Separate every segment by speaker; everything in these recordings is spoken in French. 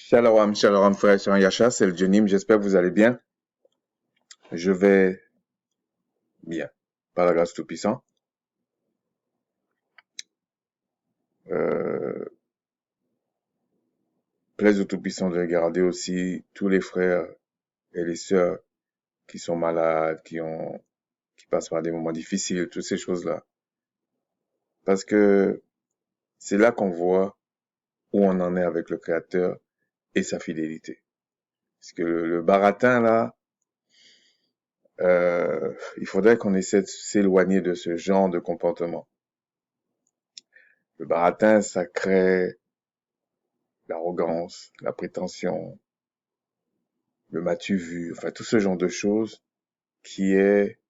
Speaker 1: Shalom, shalom frère, c'est Yacha, c'est le Jenim, j'espère que vous allez bien. Je vais bien, par la grâce du Tout-Puissant. Euh, Plaise au Tout-Puissant de regarder aussi tous les frères et les sœurs qui sont malades, qui passent par des moments difficiles, toutes ces choses-là. Parce que c'est là qu'on voit où on en est avec le Créateur et sa fidélité. Parce que le baratin là, il faudrait qu'on essaie de s'éloigner de ce genre de comportement. Le baratin, ça crée l'arrogance, la prétention, le m'as-tu vu, enfin tout ce genre de choses qui est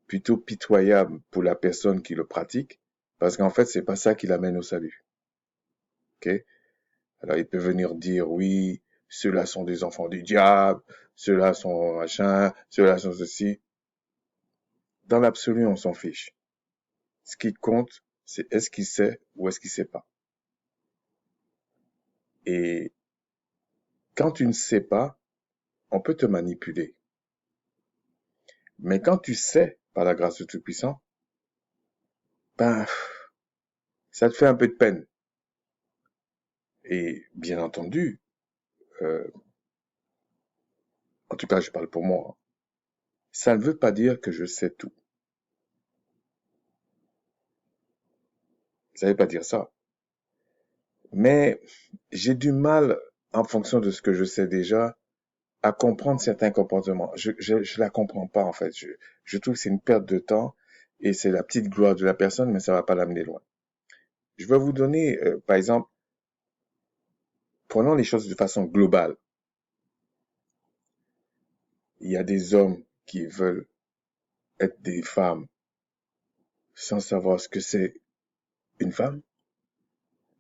Speaker 1: plutôt pitoyable pour la personne qui le pratique, parce qu'en fait c'est pas ça qui l'amène au salut. Ok? Alors il peut venir dire oui, ceux-là sont des enfants du diable, ceux-là sont machin, ceux-là sont ceci. Dans l'absolu, on s'en fiche. Ce qui compte, c'est est-ce qu'il sait ou est-ce qu'il sait pas. Et quand tu ne sais pas, on peut te manipuler. Mais quand tu sais, par la grâce du Tout-Puissant, ben, ça te fait un peu de peine. Et bien entendu, euh, en tout cas je parle pour moi, ça ne veut pas dire que je sais tout. Ça ne veut pas dire ça. Mais j'ai du mal, en fonction de ce que je sais déjà, à comprendre certains comportements. Je la comprends pas en fait. Je trouve que c'est une perte de temps et c'est la petite gloire de la personne, mais ça va pas l'amener loin. Je vais vous donner, par exemple, prenons les choses de façon globale. Il y a des hommes qui veulent être des femmes sans savoir ce que c'est une femme.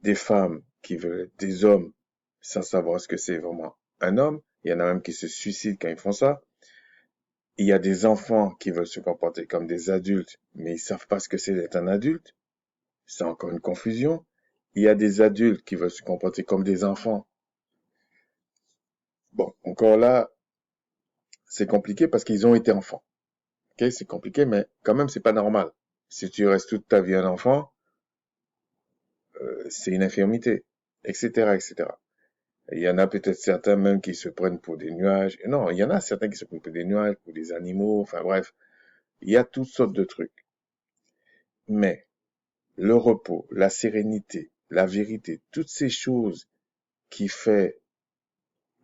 Speaker 1: Des femmes qui veulent être des hommes sans savoir ce que c'est vraiment un homme. Il y en a même qui se suicident quand ils font ça. Il y a des enfants qui veulent se comporter comme des adultes, mais ils savent pas ce que c'est d'être un adulte. C'est encore une confusion. Il y a des adultes qui veulent se comporter comme des enfants. Bon, encore là, c'est compliqué parce qu'ils ont été enfants. Ok, c'est compliqué, mais quand même, c'est pas normal. Si tu restes toute ta vie un enfant, c'est une infirmité, etc., etc. Il y en a peut-être certains même qui se prennent pour des nuages. Non, il y en a certains qui se prennent pour des nuages, pour des animaux, enfin bref. Il y a toutes sortes de trucs. Mais le repos, la sérénité, la vérité, toutes ces choses qui fait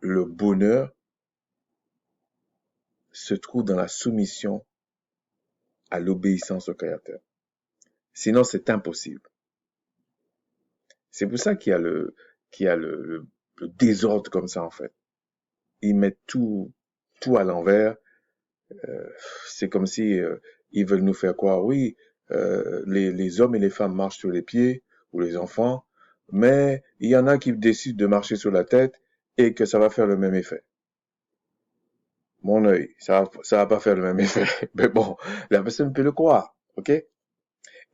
Speaker 1: le bonheur se trouvent dans la soumission à l'obéissance au Créateur. Sinon, c'est impossible. C'est pour ça qu'il y a le désordre comme ça, en fait. Ils mettent tout à l'envers. C'est comme si ils veulent nous faire croire, oui, les hommes et les femmes marchent sur les pieds, ou les enfants, mais il y en a qui décident de marcher sur la tête et que ça va faire le même effet. Mon œil, ça va pas faire le même effet. Mais bon, la personne peut le croire, ok?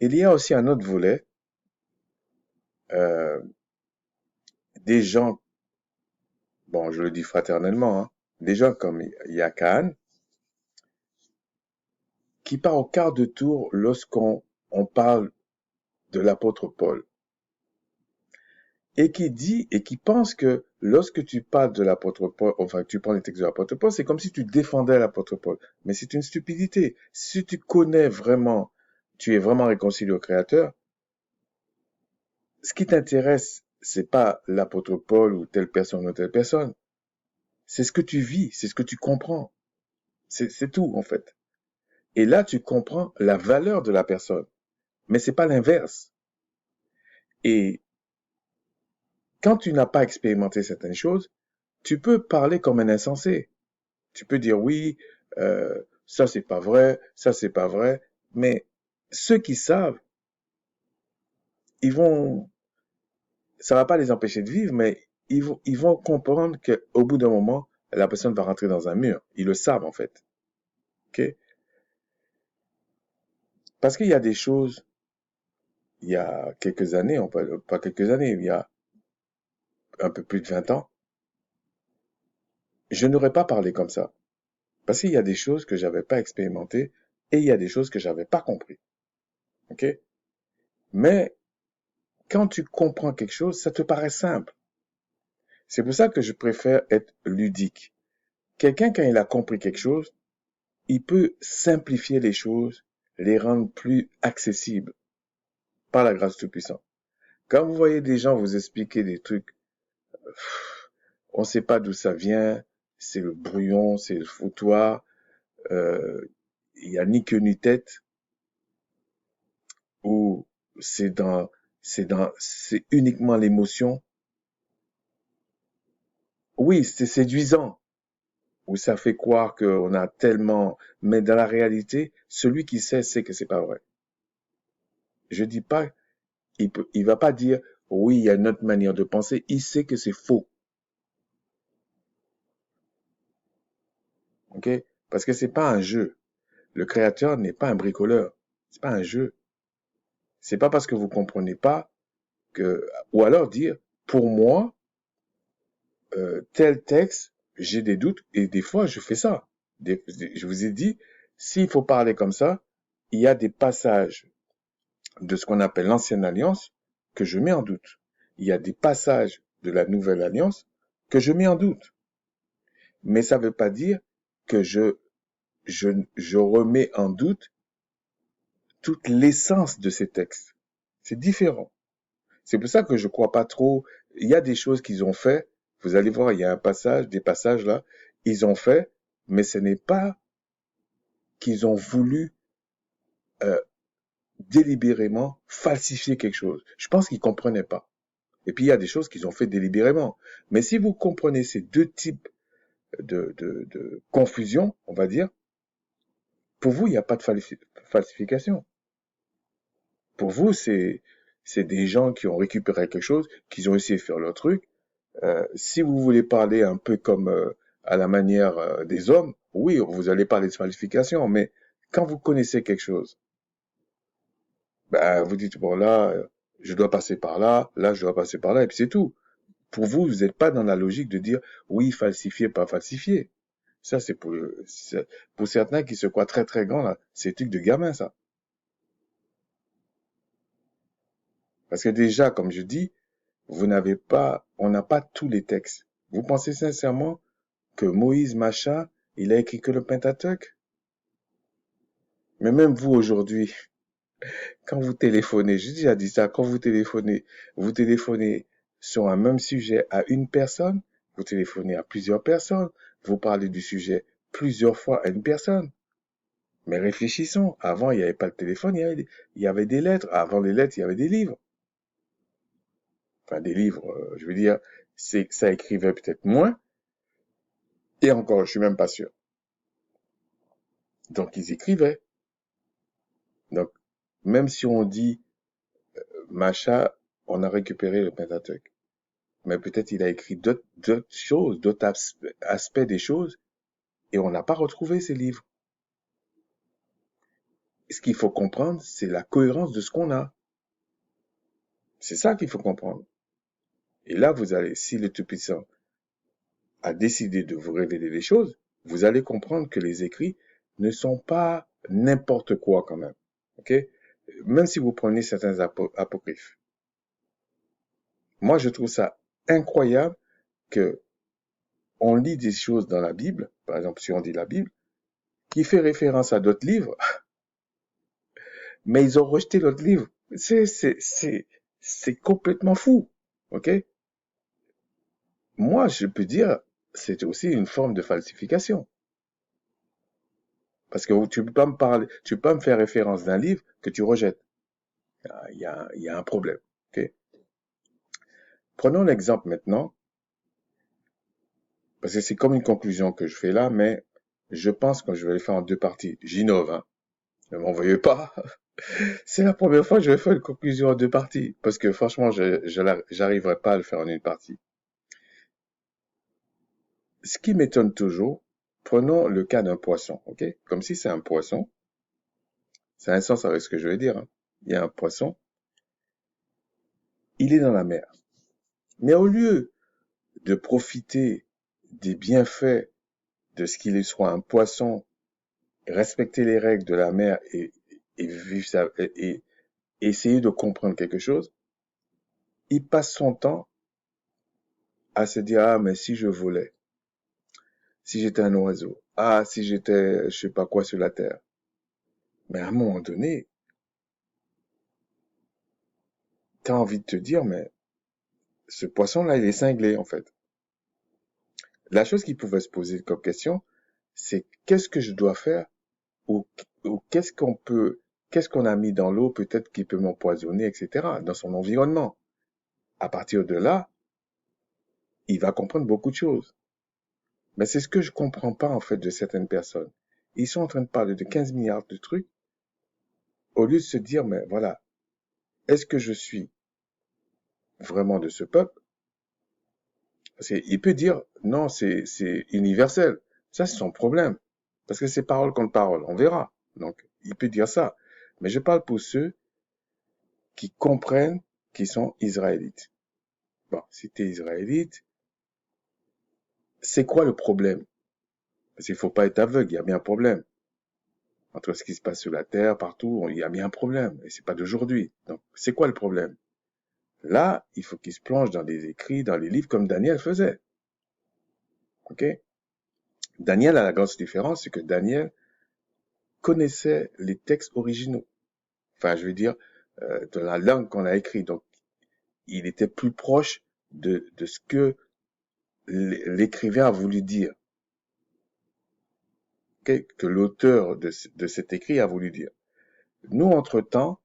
Speaker 1: Il y a aussi un autre volet, euh, des gens, bon, je le dis fraternellement, hein, des gens comme Yakan, qui part au quart de tour lorsqu'on parle de l'apôtre Paul. Et qui dit et qui pense que lorsque tu parles de l'apôtre Paul, enfin tu prends les textes de l'apôtre Paul, c'est comme si tu défendais l'apôtre Paul. Mais c'est une stupidité. Si tu connais vraiment, tu es vraiment réconcilié au Créateur, ce qui t'intéresse, c'est pas l'apôtre Paul ou telle personne ou telle personne. C'est ce que tu vis, c'est ce que tu comprends. C'est tout en fait. Et là, tu comprends la valeur de la personne. Mais c'est pas l'inverse. Et quand tu n'as pas expérimenté certaines choses, tu peux parler comme un insensé. Tu peux dire oui, ça c'est pas vrai, ça c'est pas vrai, mais ceux qui savent, ils vont, ça va pas les empêcher de vivre, mais ils vont comprendre qu'au bout d'un moment, la personne va rentrer dans un mur. Ils le savent en fait, ok? Parce qu'il y a des choses, il y a quelques années, pas quelques années, il y a un peu plus de 20 ans, je n'aurais pas parlé comme ça. Parce qu'il y a des choses que j'avais pas expérimentées et il y a des choses que j'avais pas compris. OK? Mais quand tu comprends quelque chose, ça te paraît simple. C'est pour ça que je préfère être ludique. Quelqu'un, quand il a compris quelque chose, il peut simplifier les choses, les rendre plus accessibles par la grâce du Tout-Puissant. Quand vous voyez des gens vous expliquer des trucs, on ne sait pas d'où ça vient, c'est le brouillon, c'est le foutoir, il y a ni queue ni tête, ou c'est c'est uniquement l'émotion. Oui, c'est séduisant, ou ça fait croire qu'on a tellement, mais dans la réalité, celui qui sait que c'est pas vrai. Je dis pas, il va pas dire, oui, il y a une autre manière de penser, il sait que c'est faux, ok? Parce que c'est pas un jeu. Le créateur n'est pas un bricoleur. C'est pas un jeu. C'est pas parce que vous comprenez pas que, ou alors dire, pour moi, tel texte, j'ai des doutes et des fois je fais ça. Je vous ai dit, s'il faut parler comme ça, il y a des passages de ce qu'on appelle l'ancienne alliance que je mets en doute. Il y a des passages de la nouvelle alliance que je mets en doute. Mais ça ne veut pas dire que je remets en doute toute l'essence de ces textes. C'est différent. C'est pour ça que je crois pas trop. Il y a des choses qu'ils ont fait. Vous allez voir, il y a un passage, des passages là, ils ont fait, mais ce n'est pas qu'ils ont voulu euh, délibérément falsifier quelque chose. Je pense qu'ils comprenaient pas. Et puis il y a des choses qu'ils ont fait délibérément. Mais si vous comprenez ces deux types de confusion, on va dire, pour vous, il n'y a pas de falsification. Pour vous, c'est des gens qui ont récupéré quelque chose, qui ont essayé de faire leur truc. Si vous voulez parler un peu comme à la manière des hommes, oui, vous allez parler de falsification, mais quand vous connaissez quelque chose, ben, vous dites, bon là, je dois passer par là, là, je dois passer par là, et puis c'est tout. Pour vous, vous n'êtes pas dans la logique de dire, oui, falsifié, pas falsifié. Ça, pour certains qui se croient très très grands, là, c'est un truc de gamin, ça. Parce que déjà, comme je dis, on n'a pas tous les textes. Vous pensez sincèrement que Moïse Macha, il a écrit que le Pentateuque? Mais même vous aujourd'hui, quand vous téléphonez, j'ai déjà dit ça, quand vous téléphonez sur un même sujet à une personne, vous téléphonez à plusieurs personnes, vous parlez du sujet plusieurs fois à une personne. Mais réfléchissons, avant il n'y avait pas le téléphone, il y avait des lettres, avant les lettres il y avait des livres. Enfin des livres, je veux dire, ça écrivait peut-être moins, et encore, je suis même pas sûr. Donc ils écrivaient. Donc même si on dit Macha, on a récupéré le Pentateuque. Mais peut-être il a écrit d'autres choses, d'autres aspects des choses, et on n'a pas retrouvé ces livres. Ce qu'il faut comprendre, c'est la cohérence de ce qu'on a. C'est ça qu'il faut comprendre. Et là, si le Tout-Puissant a décidé de vous révéler des choses, vous allez comprendre que les écrits ne sont pas n'importe quoi quand même. Ok? Même si vous prenez certains apocryphes. Moi, je trouve ça incroyable que on lit des choses dans la Bible, par exemple, si on dit la Bible, qui fait référence à d'autres livres, mais ils ont rejeté l'autre livre. C'est complètement fou. OK? Moi, je peux dire, c'est aussi une forme de falsification. Parce que tu peux pas me parler, tu peux pas me faire référence d'un livre que tu rejettes. Il y a un problème. OK? Prenons l'exemple maintenant, parce que c'est comme une conclusion que je fais là, mais je pense que je vais le faire en deux parties. J'innove, hein. Ne m'en veuillez pas. C'est la première fois que je vais faire une conclusion en deux parties. Parce que franchement, j'arriverai pas à le faire en une partie. Ce qui m'étonne toujours, prenons le cas d'un poisson, ok? Comme si c'est un poisson. Ça a un sens avec ce que je vais dire, hein. Il y a un poisson, il est dans la mer. Mais au lieu de profiter des bienfaits de ce qu'il soit un poisson, respecter les règles de la mer et vivre ça, et essayer de comprendre quelque chose, il passe son temps à se dire, ah, mais si je volais, si j'étais un oiseau, ah, si j'étais, je sais pas quoi sur la terre. Mais à un moment donné, t'as envie de te dire, mais ce poisson-là, il est cinglé, en fait. La chose qui pouvait se poser comme question, c'est qu'est-ce que je dois faire ou, ou qu'est-ce qu'on a mis dans l'eau peut-être qui peut m'empoisonner, etc., dans son environnement. À partir de là, il va comprendre beaucoup de choses. Mais c'est ce que je comprends pas, en fait, de certaines personnes. Ils sont en train de parler de 15 milliards de trucs au lieu de se dire, mais voilà, est-ce que je suis vraiment de ce peuple? Parce qu'il peut dire, non, c'est universel. Ça, c'est son problème. Parce que c'est parole contre parole. On verra. Donc, il peut dire ça. Mais je parle pour ceux qui comprennent qu'ils sont israélites. Bon, si tu es israélite, c'est quoi le problème? Parce qu'il faut pas être aveugle, il y a bien un problème. Entre ce qui se passe sur la terre, partout, il y a bien un problème. Et c'est pas d'aujourd'hui. Donc, c'est quoi le problème? Là, il faut qu'il se plonge dans les écrits, dans les livres, comme Daniel faisait. OK? Daniel a la grosse différence, c'est que Daniel connaissait les textes originaux. Enfin, je veux dire, de la langue qu'on a écrite. Donc, il était plus proche de ce que l'écrivain a voulu dire, okay? Que l'auteur de cet écrit a voulu dire. Nous, entre-temps,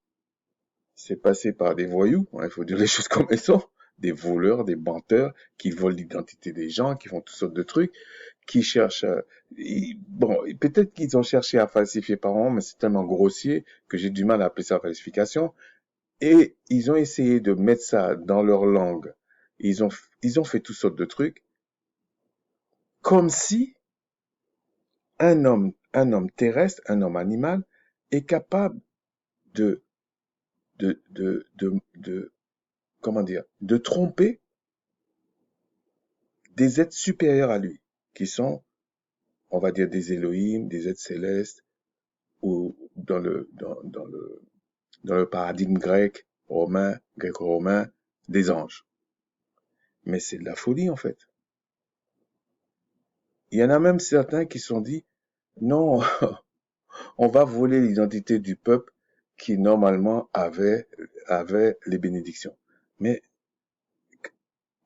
Speaker 1: c'est passé par des voyous, hein, il faut dire les choses comme elles sont, des voleurs, des menteurs, qui volent l'identité des gens, qui font toutes sortes de trucs, qui cherchent... bon, peut-être qu'ils ont cherché à falsifier par moment, mais c'est tellement grossier que j'ai du mal à appeler ça falsification. Et ils ont essayé de mettre ça dans leur langue. Ils ont, ils ont fait toutes sortes de trucs, comme si un homme terrestre, un homme animal, est capable de, comment dire, de tromper des êtres supérieurs à lui, qui sont, on va dire, des Elohim, des êtres célestes, ou dans le paradigme grec, romain, gréco-romain, des anges. Mais c'est de la folie, en fait. Il y en a même certains qui se sont dit, non, on va voler l'identité du peuple qui normalement avait les bénédictions. Mais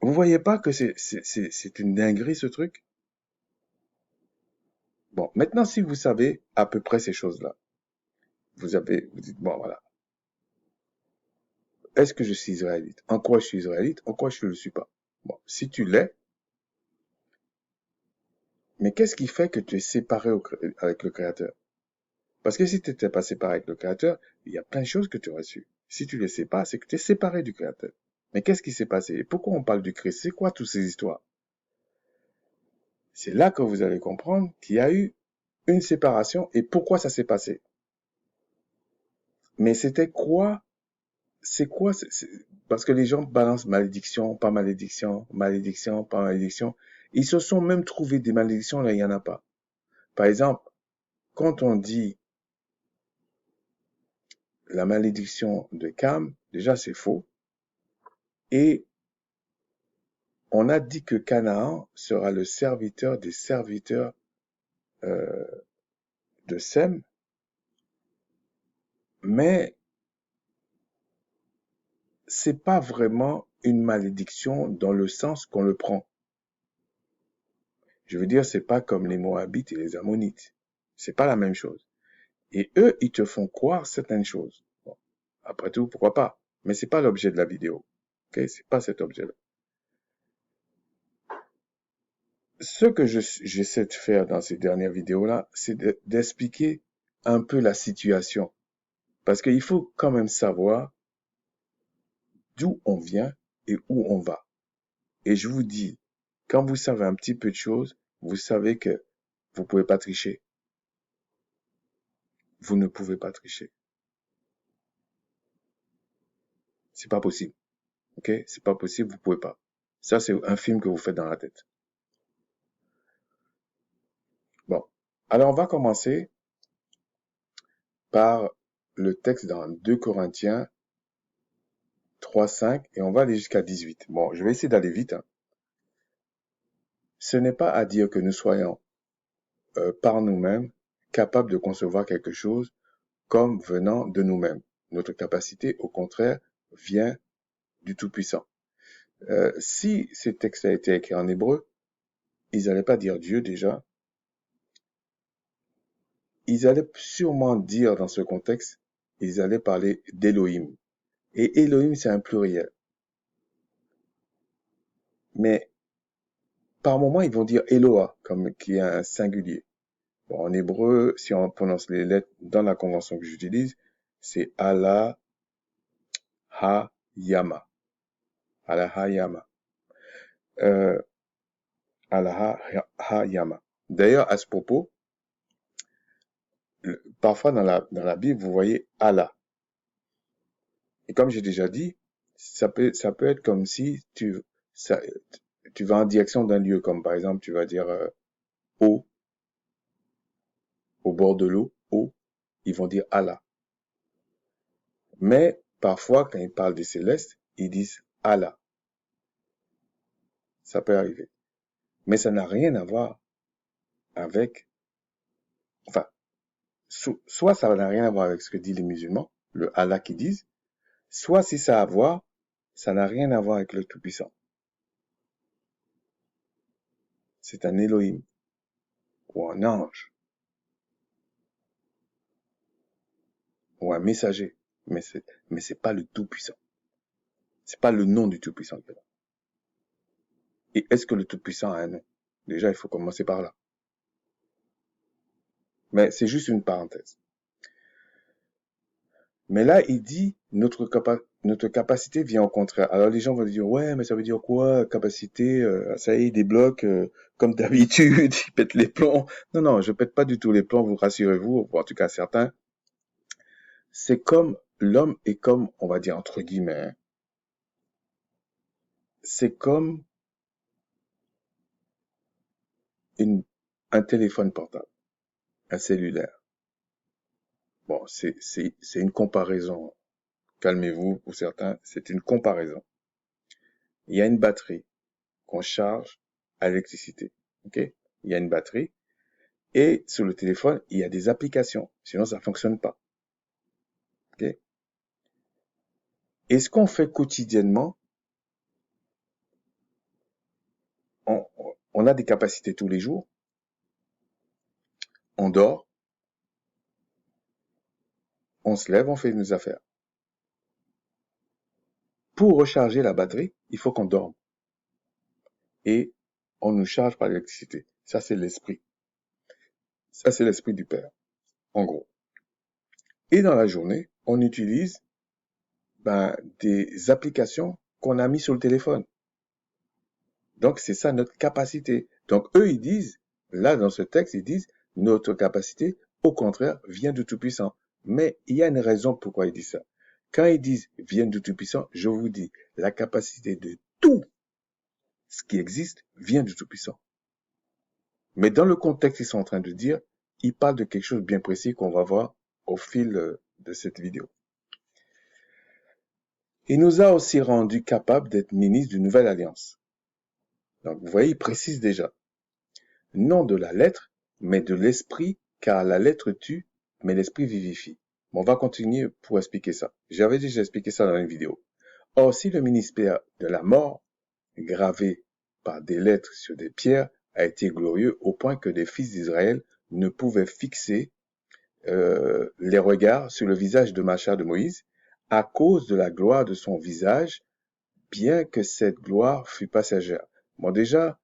Speaker 1: vous voyez pas que c'est une dinguerie ce truc? Bon, maintenant si vous savez à peu près ces choses-là, vous dites bon voilà, est-ce que je suis israélite? En quoi je suis israélite? En quoi je ne le suis pas? Bon, si tu l'es, mais qu'est-ce qui fait que tu es séparé avec le Créateur? Parce que si tu n'étais pas séparé avec le Créateur, il y a plein de choses que tu aurais su. Si tu ne le sais pas, c'est que tu es séparé du Créateur. Mais qu'est-ce qui s'est passé? Et pourquoi on parle du Christ? C'est quoi toutes ces histoires? C'est là que vous allez comprendre qu'il y a eu une séparation et pourquoi ça s'est passé. Mais c'était quoi? C'est quoi? Parce que les gens balancent malédiction, pas malédiction, malédiction, pas malédiction. Ils se sont même trouvés des malédictions là, il n'y en a pas. Par exemple, quand on dit la malédiction de Cam, déjà c'est faux. Et on a dit que Canaan sera le serviteur des serviteurs euh, de Sem, mais c'est pas vraiment une malédiction dans le sens qu'on le prend. Je veux dire, c'est pas comme les Moabites et les Ammonites. C'est pas la même chose. Et eux, ils te font croire certaines choses. Bon, après tout, pourquoi pas? Mais c'est pas l'objet de la vidéo. Ok? C'est pas cet objet-là. Ce que j'essaie de faire dans ces dernières vidéos-là, c'est d'expliquer un peu la situation. Parce qu'il faut quand même savoir d'où on vient et où on va. Et je vous dis, quand vous savez un petit peu de choses, vous savez que vous pouvez pas tricher. Vous ne pouvez pas tricher. C'est pas possible. Ok? C'est pas possible, vous pouvez pas. Ça, c'est un film que vous faites dans la tête. Alors, on va commencer par le texte dans 2 Corinthiens 3:5 et on va aller jusqu'à 18. Bon, je vais essayer d'aller vite, hein. Ce n'est pas à dire que nous soyons par nous-mêmes capables de concevoir quelque chose comme venant de nous-mêmes. Notre capacité, au contraire, vient du Tout-Puissant. Si ces textes a été écrits en hébreu, ils n'allaient pas dire Dieu déjà. Ils allaient sûrement dire dans ce contexte, ils allaient parler d'Elohim. Et Elohim, c'est un pluriel. Mais par moment, ils vont dire Eloah, comme qui est un singulier. Bon, en hébreu, si on prononce les lettres dans la convention que j'utilise, c'est Allah Ha-Yama. Allah Ha-Yama. Allah Ha-Yama. D'ailleurs, à ce propos, parfois dans la Bible, vous voyez Allah. Et comme j'ai déjà dit, ça peut être comme si tu vas en direction d'un lieu, comme par exemple, tu vas dire eau, au bord de l'eau, eau, ils vont dire Allah. Mais parfois, quand ils parlent des célestes, ils disent Allah. Ça peut arriver. Mais ça n'a rien à voir avec, enfin, soit ça n'a rien à voir avec ce que disent les musulmans, le Allah qu'ils disent, soit si ça a à voir, ça n'a rien à voir avec le Tout-Puissant. C'est un Elohim ou un ange ou un messager, mais c'est pas le Tout-Puissant. C'est pas le nom du Tout-Puissant qui est là. Et est-ce que le Tout-Puissant a un nom? Déjà, il faut commencer par là. Mais c'est juste une parenthèse. Mais là, il dit notre capacité vient au contraire. Alors les gens vont dire ouais, mais ça veut dire quoi capacité ça y est, des blocs comme d'habitude, ils pètent les plombs. Non, non, je pète pas du tout les plombs, vous rassurez-vous, ou en tout cas certains. C'est comme l'homme est comme, on va dire entre guillemets, hein, c'est comme un téléphone portable, un cellulaire. Bon, c'est une comparaison. Calmez-vous pour certains, c'est une comparaison. Il y a une batterie qu'on charge à l'électricité. Ok? Il y a une batterie et sur le téléphone, il y a des applications. Sinon, ça fonctionne pas. Ok? Et ce qu'on fait quotidiennement, on, on a des capacités tous les jours. On dort, on se lève, on fait nos affaires. Pour recharger la batterie, il faut qu'on dorme. Et on nous charge par l'électricité. Ça, c'est l'esprit. Ça, c'est l'esprit du Père, en gros. Et dans la journée, on utilise des applications qu'on a mis sur le téléphone. Donc, c'est ça notre capacité. Donc, eux, ils disent, là, dans ce texte, ils disent, notre capacité, au contraire, vient du Tout-Puissant. Mais il y a une raison pourquoi ils disent ça. Quand ils disent vient du Tout-Puissant, je vous dis, la capacité de tout ce qui existe vient du Tout-Puissant. Mais dans le contexte qu'ils sont en train de dire, ils parlent de quelque chose de bien précis qu'on va voir au fil de cette vidéo. Il nous a aussi rendus capables d'être ministres d'une nouvelle alliance. Donc, vous voyez, il précise déjà. Non de la lettre, mais de l'esprit, car la lettre tue, mais l'esprit vivifie. Bon, on va continuer pour expliquer ça. J'avais déjà expliqué ça dans une vidéo. Or, si le ministère de la mort, gravé par des lettres sur des pierres, a été glorieux au point que les fils d'Israël ne pouvaient fixer les regards sur le visage de Macha de Moïse, à cause de la gloire de son visage, bien que cette gloire fût passagère. Bon, déjà,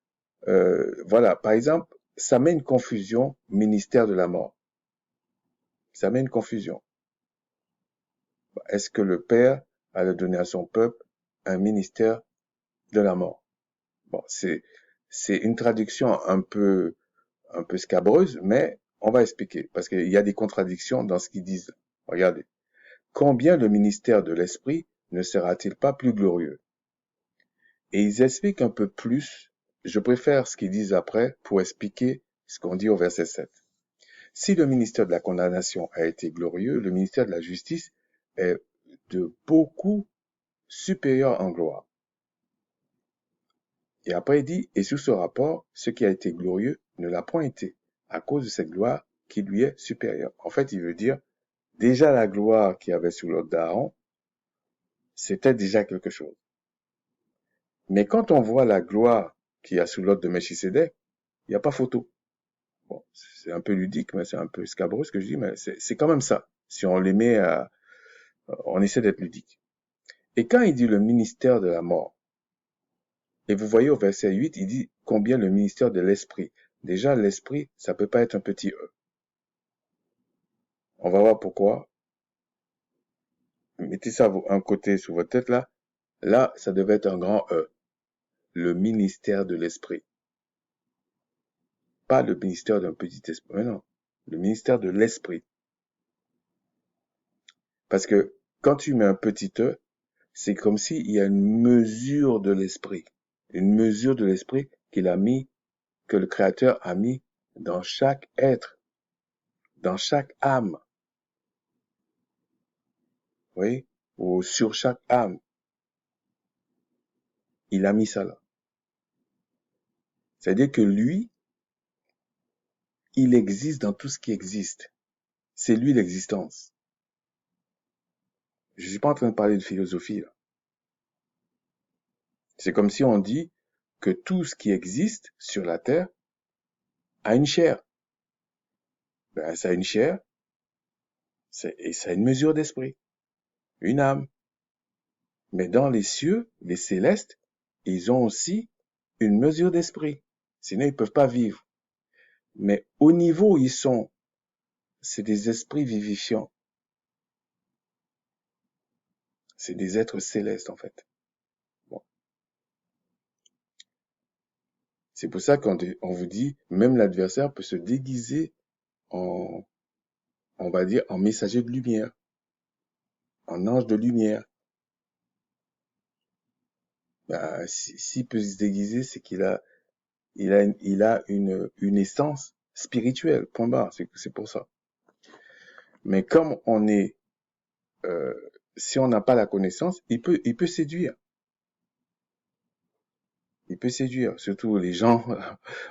Speaker 1: voilà, par exemple, ça met une confusion, ministère de la mort. Ça met une confusion. Est-ce que le Père a donné à son peuple un ministère de la mort? Bon, c'est une traduction un peu scabreuse, mais on va expliquer, parce qu'il y a des contradictions dans ce qu'ils disent. Regardez. Combien le ministère de l'Esprit ne sera-t-il pas plus glorieux? Et ils expliquent un peu plus. Je préfère ce qu'ils disent après pour expliquer ce qu'on dit au verset 7. Si le ministère de la condamnation a été glorieux, le ministère de la justice est de beaucoup supérieur en gloire. Et après, il dit, et sous ce rapport, ce qui a été glorieux ne l'a point été, à cause de cette gloire qui lui est supérieure. En fait, il veut dire, déjà la gloire qu'il y avait sous l'ordre d'Aaron, c'était déjà quelque chose. Mais quand on voit la gloire qu'il y a sous l'ordre de Melchisédek, il n'y a pas photo. Bon, c'est un peu ludique, mais c'est un peu scabreux ce que je dis, mais c'est quand même ça. Si on les met à, on essaie d'être ludique. Et quand il dit le ministère de la mort, et vous voyez au verset 8, il dit combien le ministère de l'esprit. Déjà, l'esprit, ça peut pas être un petit e. On va voir pourquoi. Mettez ça un côté sur votre tête là. Là, ça devait être un grand e. Le ministère de l'esprit. Pas le ministère d'un petit esprit. Non. Le ministère de l'esprit. Parce que quand tu mets un petit e, c'est comme s'il y a une mesure de l'esprit. Une mesure de l'esprit qu'il a mis, que le Créateur a mis dans chaque être, dans chaque âme. Oui, ou sur chaque âme. Il a mis ça là. C'est-à-dire que lui, il existe dans tout ce qui existe. C'est lui l'existence. Je suis pas en train de parler de philosophie là. C'est comme si on dit que tout ce qui existe sur la terre a une chair. Ben, ça a une chair, et ça a une mesure d'esprit, une âme. Mais dans les cieux, les célestes, ils ont aussi une mesure d'esprit. Sinon, ils peuvent pas vivre. Mais au niveau où ils sont, c'est des esprits vivifiants. C'est des êtres célestes, en fait. Bon. C'est pour ça qu'on vous dit, même l'adversaire peut se déguiser en, on va dire, en messager de lumière, en ange de lumière. Bah, s'il peut se déguiser, c'est il a une essence spirituelle, point barre, c'est pour ça. Mais comme on est, euh, si on n'a pas la connaissance, il peut séduire. Il peut séduire, surtout les gens,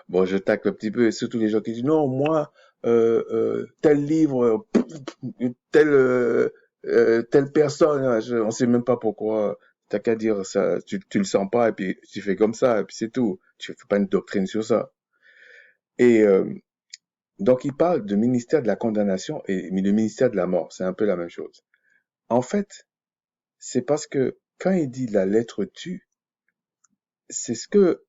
Speaker 1: bon, je tacle un petit peu, surtout les gens qui disent, non, moi, tel livre, telle personne, on sait même pas pourquoi, t'as qu'à dire ça, tu le sens pas, et puis tu fais comme ça, et puis c'est tout. Tu fais pas une doctrine sur ça. Et donc, il parle de ministère de la condamnation et le ministère de la mort, c'est un peu la même chose. En fait, c'est parce que quand il dit la lettre tue, c'est ce que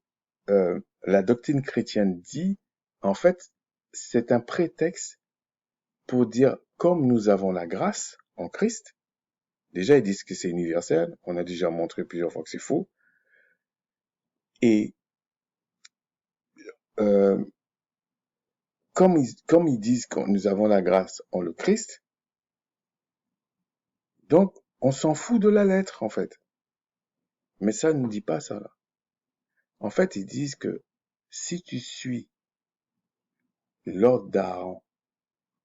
Speaker 1: la doctrine chrétienne dit, en fait, c'est un prétexte pour dire, comme nous avons la grâce en Christ, déjà ils disent que c'est universel, on a déjà montré plusieurs fois que c'est faux, et euh, comme ils disent que nous avons la grâce en le Christ, donc on s'en fout de la lettre en fait. Mais ça ne dit pas ça là. En fait, ils disent que si tu suis l'ordre d'Aaron,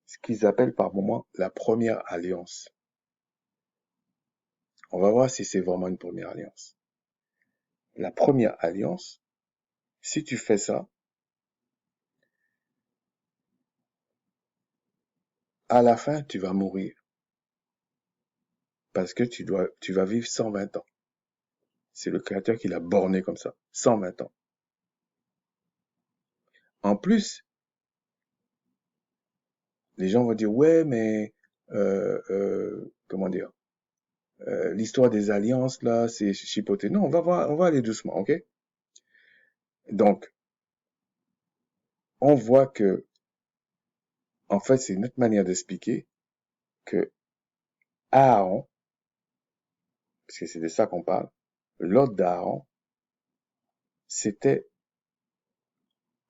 Speaker 1: ce qu'ils appellent par moment la première alliance, on va voir si c'est vraiment une première alliance. La première alliance, si tu fais ça, à la fin, tu vas mourir. Parce que tu vas vivre 120 ans. C'est le Créateur qui l'a borné comme ça. 120 ans. En plus, les gens vont dire, ouais, mais, comment dire, l'histoire des alliances, là, c'est chipoté. Non, on va aller doucement, ok? Donc, on voit que, en fait, c'est une autre manière d'expliquer que Aaron, parce que c'est de ça qu'on parle, l'ordre d'Aaron, c'était,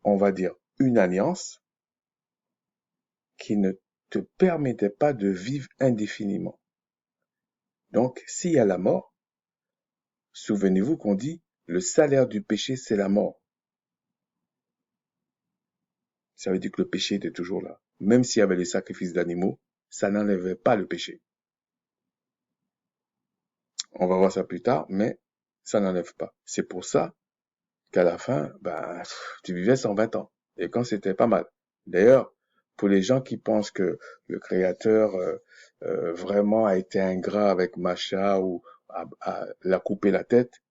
Speaker 1: on va dire, une alliance qui ne te permettait pas de vivre indéfiniment. Donc, s'il y a la mort, souvenez-vous qu'on dit, le salaire du péché, c'est la mort. Ça veut dire que le péché était toujours là. Même s'il y avait les sacrifices d'animaux, ça n'enlevait pas le péché. On va voir ça plus tard, mais ça n'enlève pas. C'est pour ça qu'à la fin, ben, tu vivais 120 ans. Et quand c'était pas mal. D'ailleurs, pour les gens qui pensent que le Créateur vraiment a été ingrat avec Macha ou l'a coupé la tête,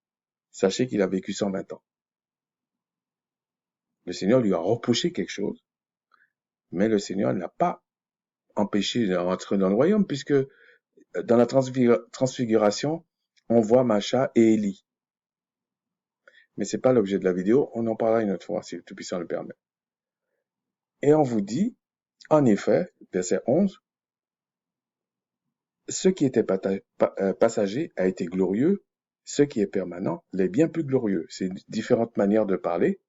Speaker 1: sachez qu'il a vécu 120 ans. Le Seigneur lui a reproché quelque chose, mais le Seigneur n'a pas empêché de rentrer dans le royaume, puisque dans la transfiguration, on voit Macha et Élie. Mais c'est pas l'objet de la vidéo, on en parlera une autre fois, si le Tout-Puissant le permet. Et on vous dit, en effet, verset 11, ce qui était passager a été glorieux, ce qui est permanent l'est bien plus glorieux. C'est différentes manières de parler.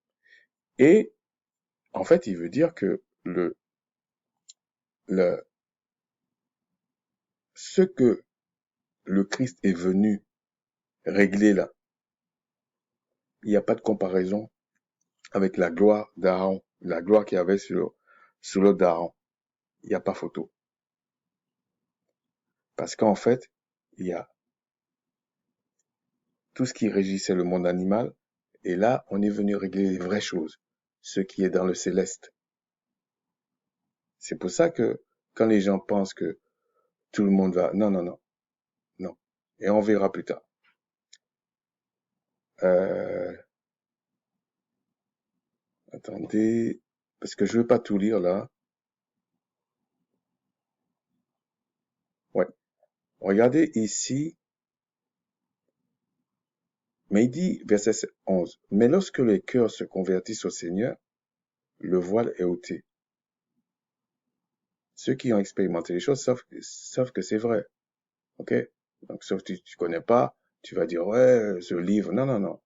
Speaker 1: Et en fait, il veut dire que ce que le Christ est venu régler là, il n'y a pas de comparaison avec la gloire d'Aaron, la gloire qu'il y avait sur l'autre d'Aaron. Il n'y a pas photo. Parce qu'en fait, il y a tout ce qui régissait le monde animal, et là, on est venu régler les vraies choses, ce qui est dans le céleste. C'est pour ça que quand les gens pensent que tout le monde va... Non, non, non, non. Et on verra plus tard. Attendez, parce que je veux pas tout lire là. Ouais. Regardez ici. Mais il dit, verset 11, mais lorsque les cœurs se convertissent au Seigneur, le voile est ôté. Ceux qui ont expérimenté les choses savent que c'est vrai. Ok? Donc, sauf que tu connais pas, tu vas dire, ouais, ce livre. Non, non, non.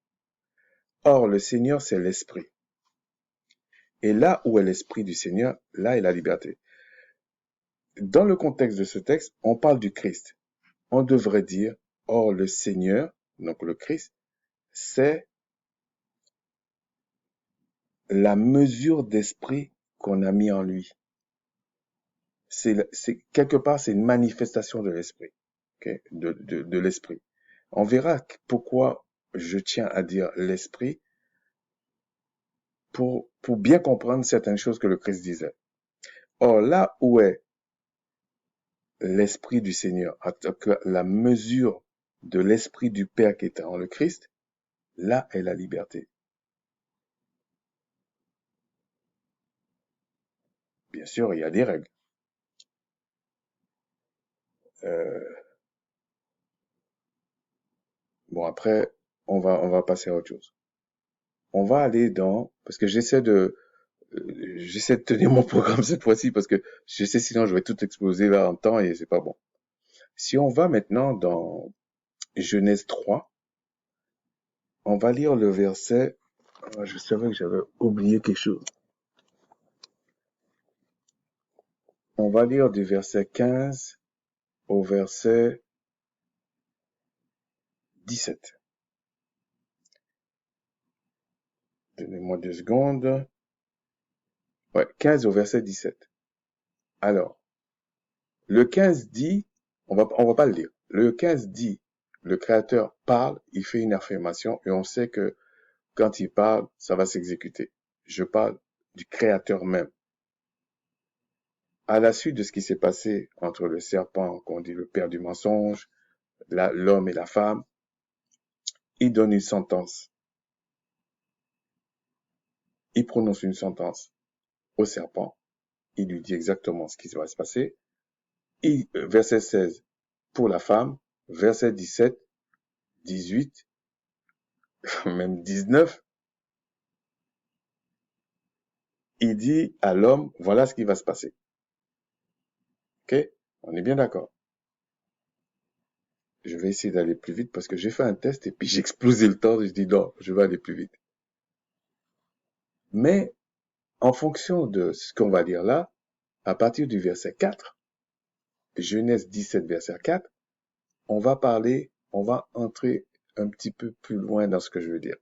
Speaker 1: Or, le Seigneur, c'est l'Esprit. Et là où est l'Esprit du Seigneur, là est la liberté. Dans le contexte de ce texte, on parle du Christ. On devrait dire, or, le Seigneur, donc le Christ, c'est la mesure d'esprit qu'on a mis en lui. C'est quelque part, c'est une manifestation de l'esprit, okay? de l'esprit. On verra pourquoi je tiens à dire l'esprit pour bien comprendre certaines choses que le Christ disait. Or, là où est l'esprit du Seigneur, la mesure de l'esprit du Père qui est en le Christ, là est la liberté. Bien sûr, il y a des règles. Bon, après, on va passer à autre chose. On va aller parce que j'essaie de tenir mon programme cette fois-ci parce que je sais sinon je vais tout exploser là en temps et c'est pas bon. Si on va maintenant dans Genèse 3, on va lire le verset, je savais que j'avais oublié quelque chose. On va lire du verset 15 au verset 17. Donnez-moi 2 secondes. Ouais, 15 au verset 17. Alors, le 15 dit, on va pas le lire. Le 15 dit, le Créateur parle, il fait une affirmation et on sait que quand il parle, ça va s'exécuter. Je parle du Créateur même. À la suite de ce qui s'est passé entre le serpent, qu'on dit le père du mensonge, l'homme et la femme, il donne une sentence. Il prononce une sentence au serpent. Il lui dit exactement ce qui va se passer. Verset 16 pour la femme, verset 17, 18, même 19, il dit à l'homme, voilà ce qui va se passer. Ok? On est bien d'accord. Je vais essayer d'aller plus vite parce que j'ai fait un test et puis j'ai explosé le temps et je dis non, je vais aller plus vite. Mais en fonction de ce qu'on va dire là, à partir du verset 4, Genèse 17, verset 4, on va entrer un petit peu plus loin dans ce que je veux dire.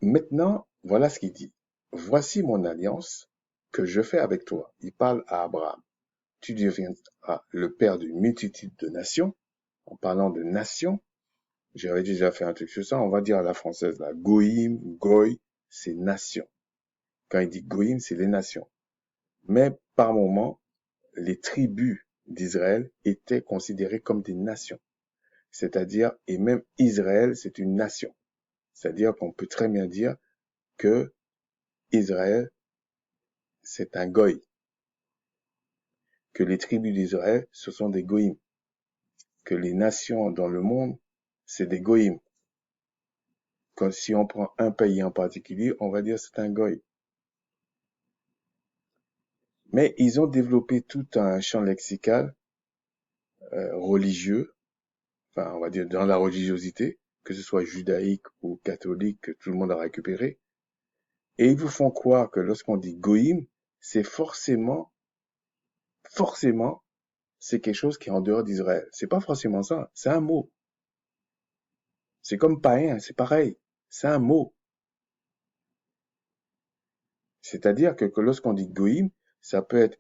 Speaker 1: Maintenant, voilà ce qu'il dit. Voici mon alliance que je fais avec toi. Il parle à Abraham. Tu deviendras le père d'une multitude de nations. En parlant de nations, j'avais déjà fait un truc sur ça. On va dire à la française, là, goïm, goy, c'est nation. Quand il dit goïm, c'est les nations. Mais par moment, les tribus d'Israël étaient considérées comme des nations. C'est-à-dire, et même Israël, c'est une nation. C'est-à-dire qu'on peut très bien dire que Israël, c'est un goy. Que les tribus d'Israël, ce sont des goïms. Que les nations dans le monde, c'est des goïms. Quand si on prend un pays en particulier, on va dire c'est un goy. Mais ils ont développé tout un champ lexical religieux, enfin on va dire dans la religiosité, que ce soit judaïque ou catholique, que tout le monde a récupéré. Et ils vous font croire que lorsqu'on dit goïm, c'est forcément, c'est quelque chose qui est en dehors d'Israël. C'est pas forcément ça, c'est un mot. C'est comme païen, c'est pareil, c'est un mot. C'est-à-dire que lorsqu'on dit goïm, ça peut être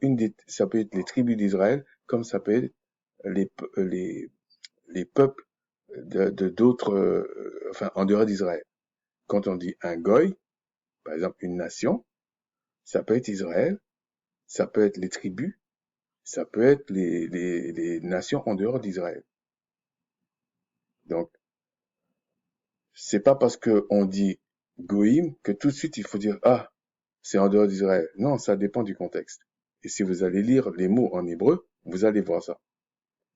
Speaker 1: ça peut être les tribus d'Israël, comme ça peut être les, les, les peuples de d'autres, enfin, en dehors d'Israël. Quand on dit un goy, par exemple une nation, ça peut être Israël, ça peut être les tribus, ça peut être les nations en dehors d'Israël. Donc, c'est pas parce que on dit goïm que tout de suite il faut dire ah, c'est en dehors d'Israël. Non, ça dépend du contexte. Et si vous allez lire les mots en hébreu, vous allez voir ça.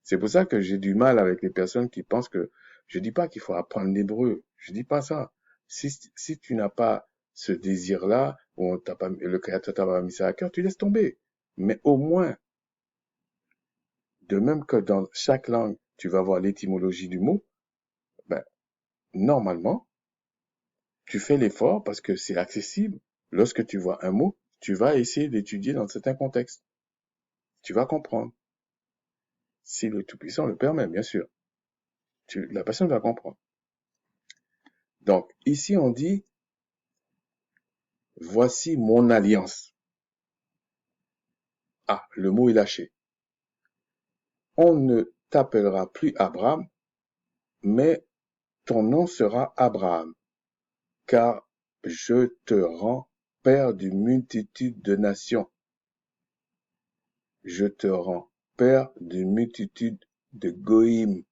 Speaker 1: C'est pour ça que j'ai du mal avec les personnes qui pensent que je dis pas qu'il faut apprendre l'hébreu. Je dis pas ça. Si tu n'as pas ce désir-là, ou le créateur t'a pas mis ça à cœur, tu laisses tomber. Mais au moins, de même que dans chaque langue, tu vas voir l'étymologie du mot, ben, normalement, tu fais l'effort parce que c'est accessible. Lorsque tu vois un mot, tu vas essayer d'étudier dans certains contextes. Tu vas comprendre. Si le Tout-Puissant le permet, bien sûr. La personne va comprendre. Donc, ici, on dit, voici mon alliance. Ah, le mot est lâché. On ne t'appellera plus Abraham, mais ton nom sera Abraham, car je te rends père d'une multitude de nations. Je te rends père d'une multitude de goïms.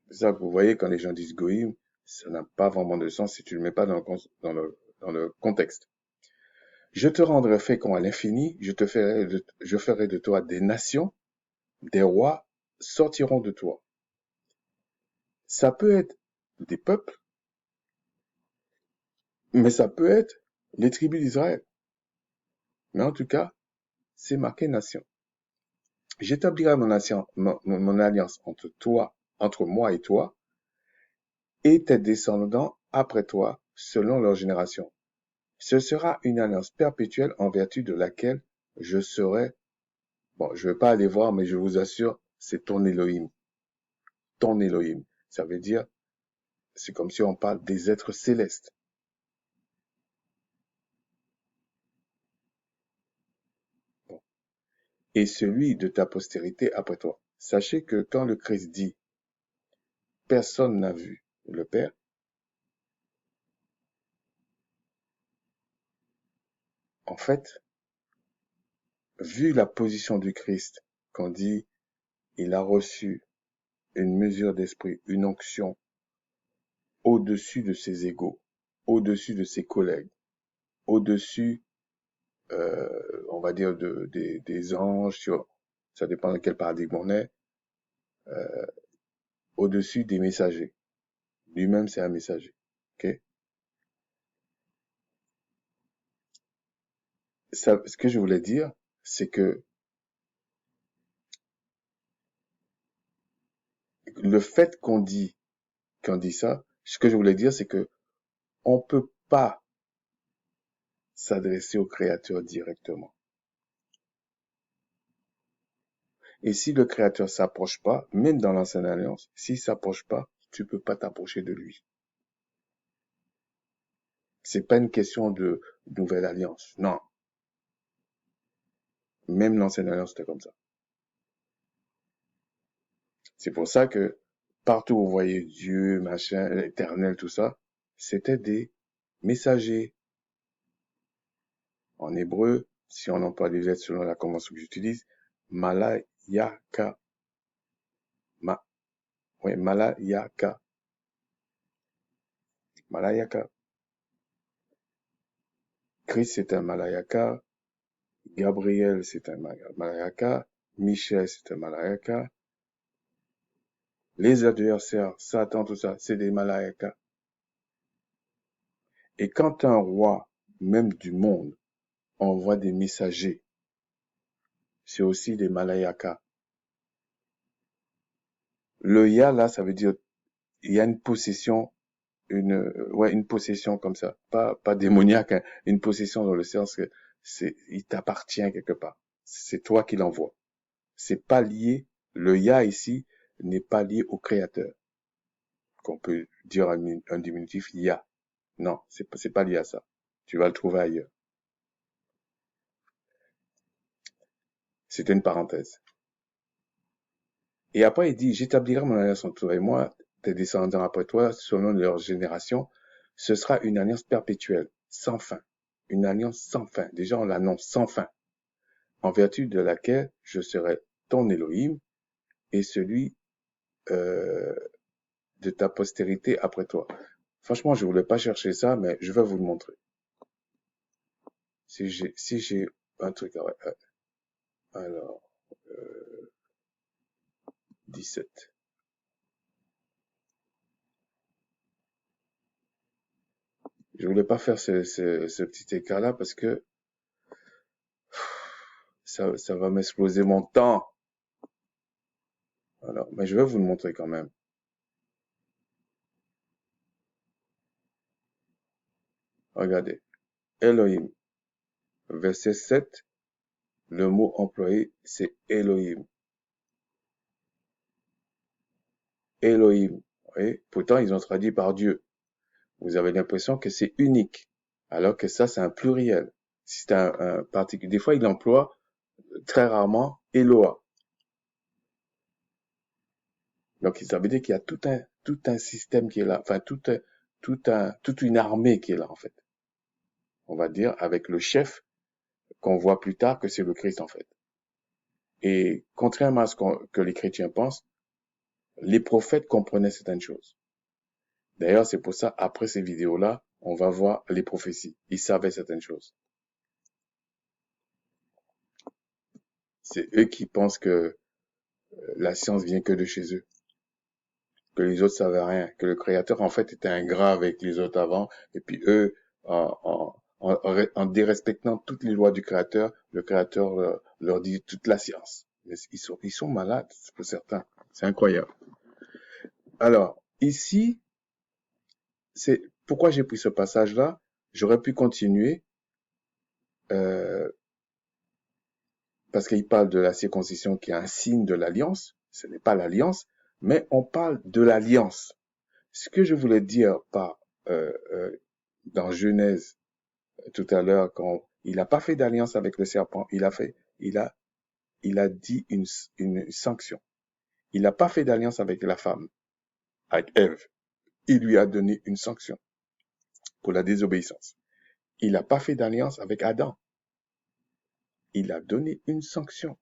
Speaker 1: C'est ça que vous voyez quand les gens disent goïm, ça n'a pas vraiment de sens si tu le mets pas dans le contexte. Je te rendrai fécond à l'infini, je ferai de toi des nations, des rois sortiront de toi. Ça peut être des peuples, mais ça peut être les tribus d'Israël. Mais en tout cas, c'est marqué nation. J'établirai mon alliance entre moi et tes descendants après toi, selon leur génération. Ce sera une alliance perpétuelle en vertu de laquelle je serai, bon, je vais pas aller voir, mais je vous assure, c'est ton Elohim. Ton Elohim. Ça veut dire, c'est comme si on parle des êtres célestes. Bon. Et celui de ta postérité après toi. Sachez que quand le Christ dit, personne n'a vu le Père, en fait, vu la position du Christ, qu'on dit, il a reçu une mesure d'esprit, une onction au-dessus de ses égaux, au-dessus de ses collègues, au-dessus, on va dire, des anges, ça dépend de quel paradigme on est, au-dessus des messagers. Lui-même, c'est un messager. Ok? Ça, ce que je voulais dire, c'est que le fait qu'on dit ça, ce que je voulais dire, c'est que on peut pas s'adresser au Créateur directement. Et si le Créateur s'approche pas, même dans l'ancienne alliance, s'il s'approche pas, tu peux pas t'approcher de lui. C'est pas une question de nouvelle alliance. Non. Même l'ancienne alliance, c'était comme ça. C'est pour ça que partout où vous voyez Dieu, machin, l'éternel, tout ça, c'était des messagers. En hébreu, si on emploie des lettres selon la convention que j'utilise, malayaka. Oui, malayaka. Malayaka. Christ, c'est un malayaka. Gabriel, c'est un malayaka. Michel, c'est un malayaka. Les adversaires, Satan, tout ça, c'est des malayakas. Et quand un roi, même du monde, envoie des messagers, c'est aussi des malayakas. Le ya, là, ça veut dire, il y a une possession, une possession comme ça. Pas démoniaque, hein, une possession dans le sens que il t'appartient quelque part. C'est toi qui l'envoies. C'est pas lié, le ya ici n'est pas lié au créateur. Qu'on peut dire un diminutif ya. Non, c'est pas lié à ça. Tu vas le trouver ailleurs. C'était une parenthèse. Et après, il dit, j'établirai mon alliance entre toi et moi, tes descendants après toi, selon leur génération. Ce sera une alliance perpétuelle, sans fin. Une alliance sans fin. Déjà, on l'annonce sans fin. En vertu de laquelle je serai ton Elohim et celui de ta postérité après toi. Franchement, je voulais pas chercher ça, mais je vais vous le montrer. Si j'ai un truc, alors, 17. Je voulais pas faire ce petit écart-là parce que ça va m'exploser mon temps. Alors, mais je vais vous le montrer quand même. Regardez. Elohim. Verset 7, le mot employé, c'est Elohim. Elohim. Vous voyez? Pourtant, ils ont traduit par Dieu. Vous avez l'impression que c'est unique, alors que ça, c'est un pluriel. C'est un particulier. Des fois, il emploie très rarement Eloah. Donc, ça veut dire qu'il y a tout un système qui est là, enfin, toute une armée qui est là, en fait. On va dire, avec le chef qu'on voit plus tard que c'est le Christ, en fait. Et contrairement à ce que les chrétiens pensent, les prophètes comprenaient certaines choses. D'ailleurs, c'est pour ça, après ces vidéos-là, on va voir les prophéties. Ils savaient certaines choses. C'est eux qui pensent que la science vient que de chez eux, que les autres savaient rien, que le Créateur, en fait, était ingrat avec les autres avant, et puis eux, en dérespectant toutes les lois du Créateur, le Créateur leur dit toute la science. Mais ils sont malades, pour certains. C'est incroyable. Alors, ici, c'est pourquoi j'ai pris ce passage-là. J'aurais pu continuer parce qu'il parle de la circoncision qui est un signe de l'alliance. Ce n'est pas l'alliance, mais on parle de l'alliance. Ce que je voulais dire par dans Genèse tout à l'heure, quand il n'a pas fait d'alliance avec le serpent, il a dit une sanction. Il n'a pas fait d'alliance avec la femme, avec Ève. Il lui a donné une sanction pour la désobéissance. Il n'a pas fait d'alliance avec Adam. Il a donné une sanction.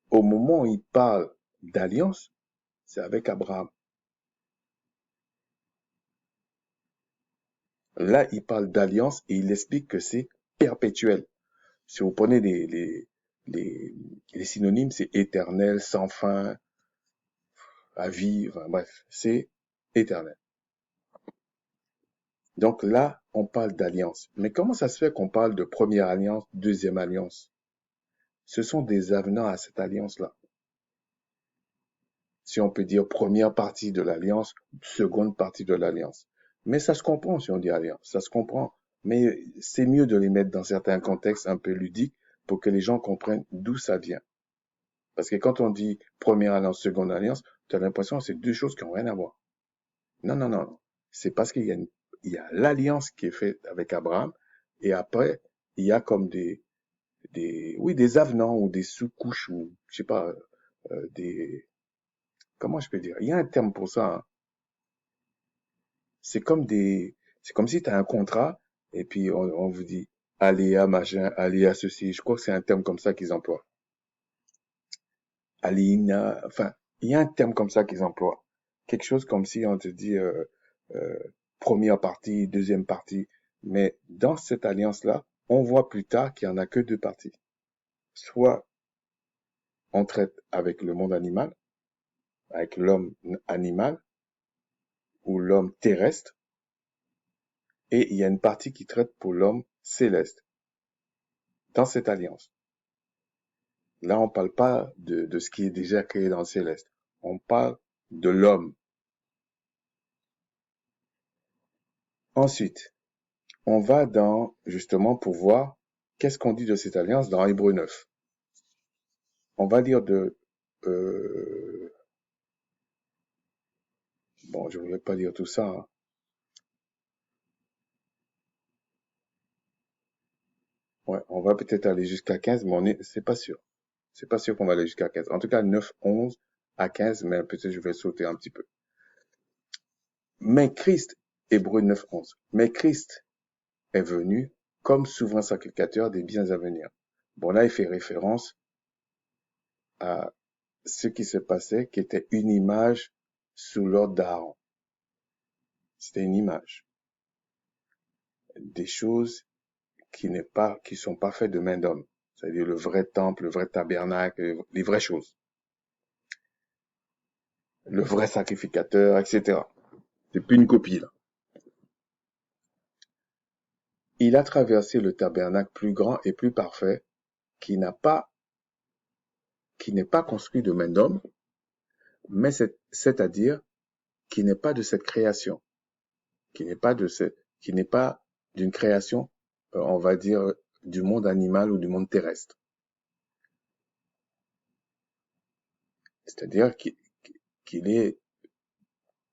Speaker 1: Au moment où il parle d'alliance, c'est avec Abraham. Là, il parle d'alliance et il explique que c'est perpétuel. Si vous prenez les synonymes, c'est éternel, sans fin, à vivre, bref, c'est éternel. Donc là, on parle d'alliance. Mais comment ça se fait qu'on parle de première alliance, deuxième alliance? Ce sont des avenants à cette alliance-là. Si on peut dire première partie de l'alliance, seconde partie de l'alliance. Mais ça se comprend si on dit alliance, ça se comprend. Mais c'est mieux de les mettre dans certains contextes un peu ludiques pour que les gens comprennent d'où ça vient. Parce que quand on dit première alliance, seconde alliance, tu as l'impression que c'est deux choses qui n'ont rien à voir. Non, non, non, non. C'est parce il y a l'alliance qui est faite avec Abraham, et après, il y a comme oui, des avenants ou des sous-couches ou, je sais pas, comment je peux dire? Il y a un terme pour ça, hein. C'est comme c'est comme si tu as un contrat, et puis on vous dit, allez à machin, allez à ceci. Je crois que c'est un terme comme ça qu'ils emploient. Alina, enfin, il y a un terme comme ça qu'ils emploient. Quelque chose comme si on te dit euh, première partie, deuxième partie. Mais dans cette alliance-là, on voit plus tard qu'il n'y en a que deux parties. Soit on traite avec le monde animal, avec l'homme animal ou l'homme terrestre, et il y a une partie qui traite pour l'homme céleste dans cette alliance. Là, on parle pas de ce qui est déjà créé dans le céleste. On parle de l'homme. Ensuite, on va justement, pour voir qu'est-ce qu'on dit de cette alliance dans Hébreux 9. On va lire bon, je voulais pas lire tout ça, hein. Ouais, on va peut-être aller jusqu'à 15, mais c'est pas sûr. C'est pas sûr qu'on va aller jusqu'à 15. En tout cas, 9, 11 à 15, mais peut-être je vais sauter un petit peu. Mais Christ, Hébreux 9, 11. Mais Christ est venu comme souverain sacrificateur des biens à venir. Bon, là, il fait référence à ce qui se passait, qui était une image sous l'ordre d'Aaron. C'était une image. Des choses qui sont pas faites de main d'homme. C'est-à-dire le vrai temple, le vrai tabernacle, les vraies choses. Le vrai sacrificateur, etc. C'est plus une copie, là. Il a traversé le tabernacle plus grand et plus parfait, qui n'a pas, qui n'est pas construit de main d'homme, mais c'est-à-dire qui n'est pas de cette création, qui n'est pas d'une création, on va dire, du monde animal ou du monde terrestre. C'est-à-dire qu'il est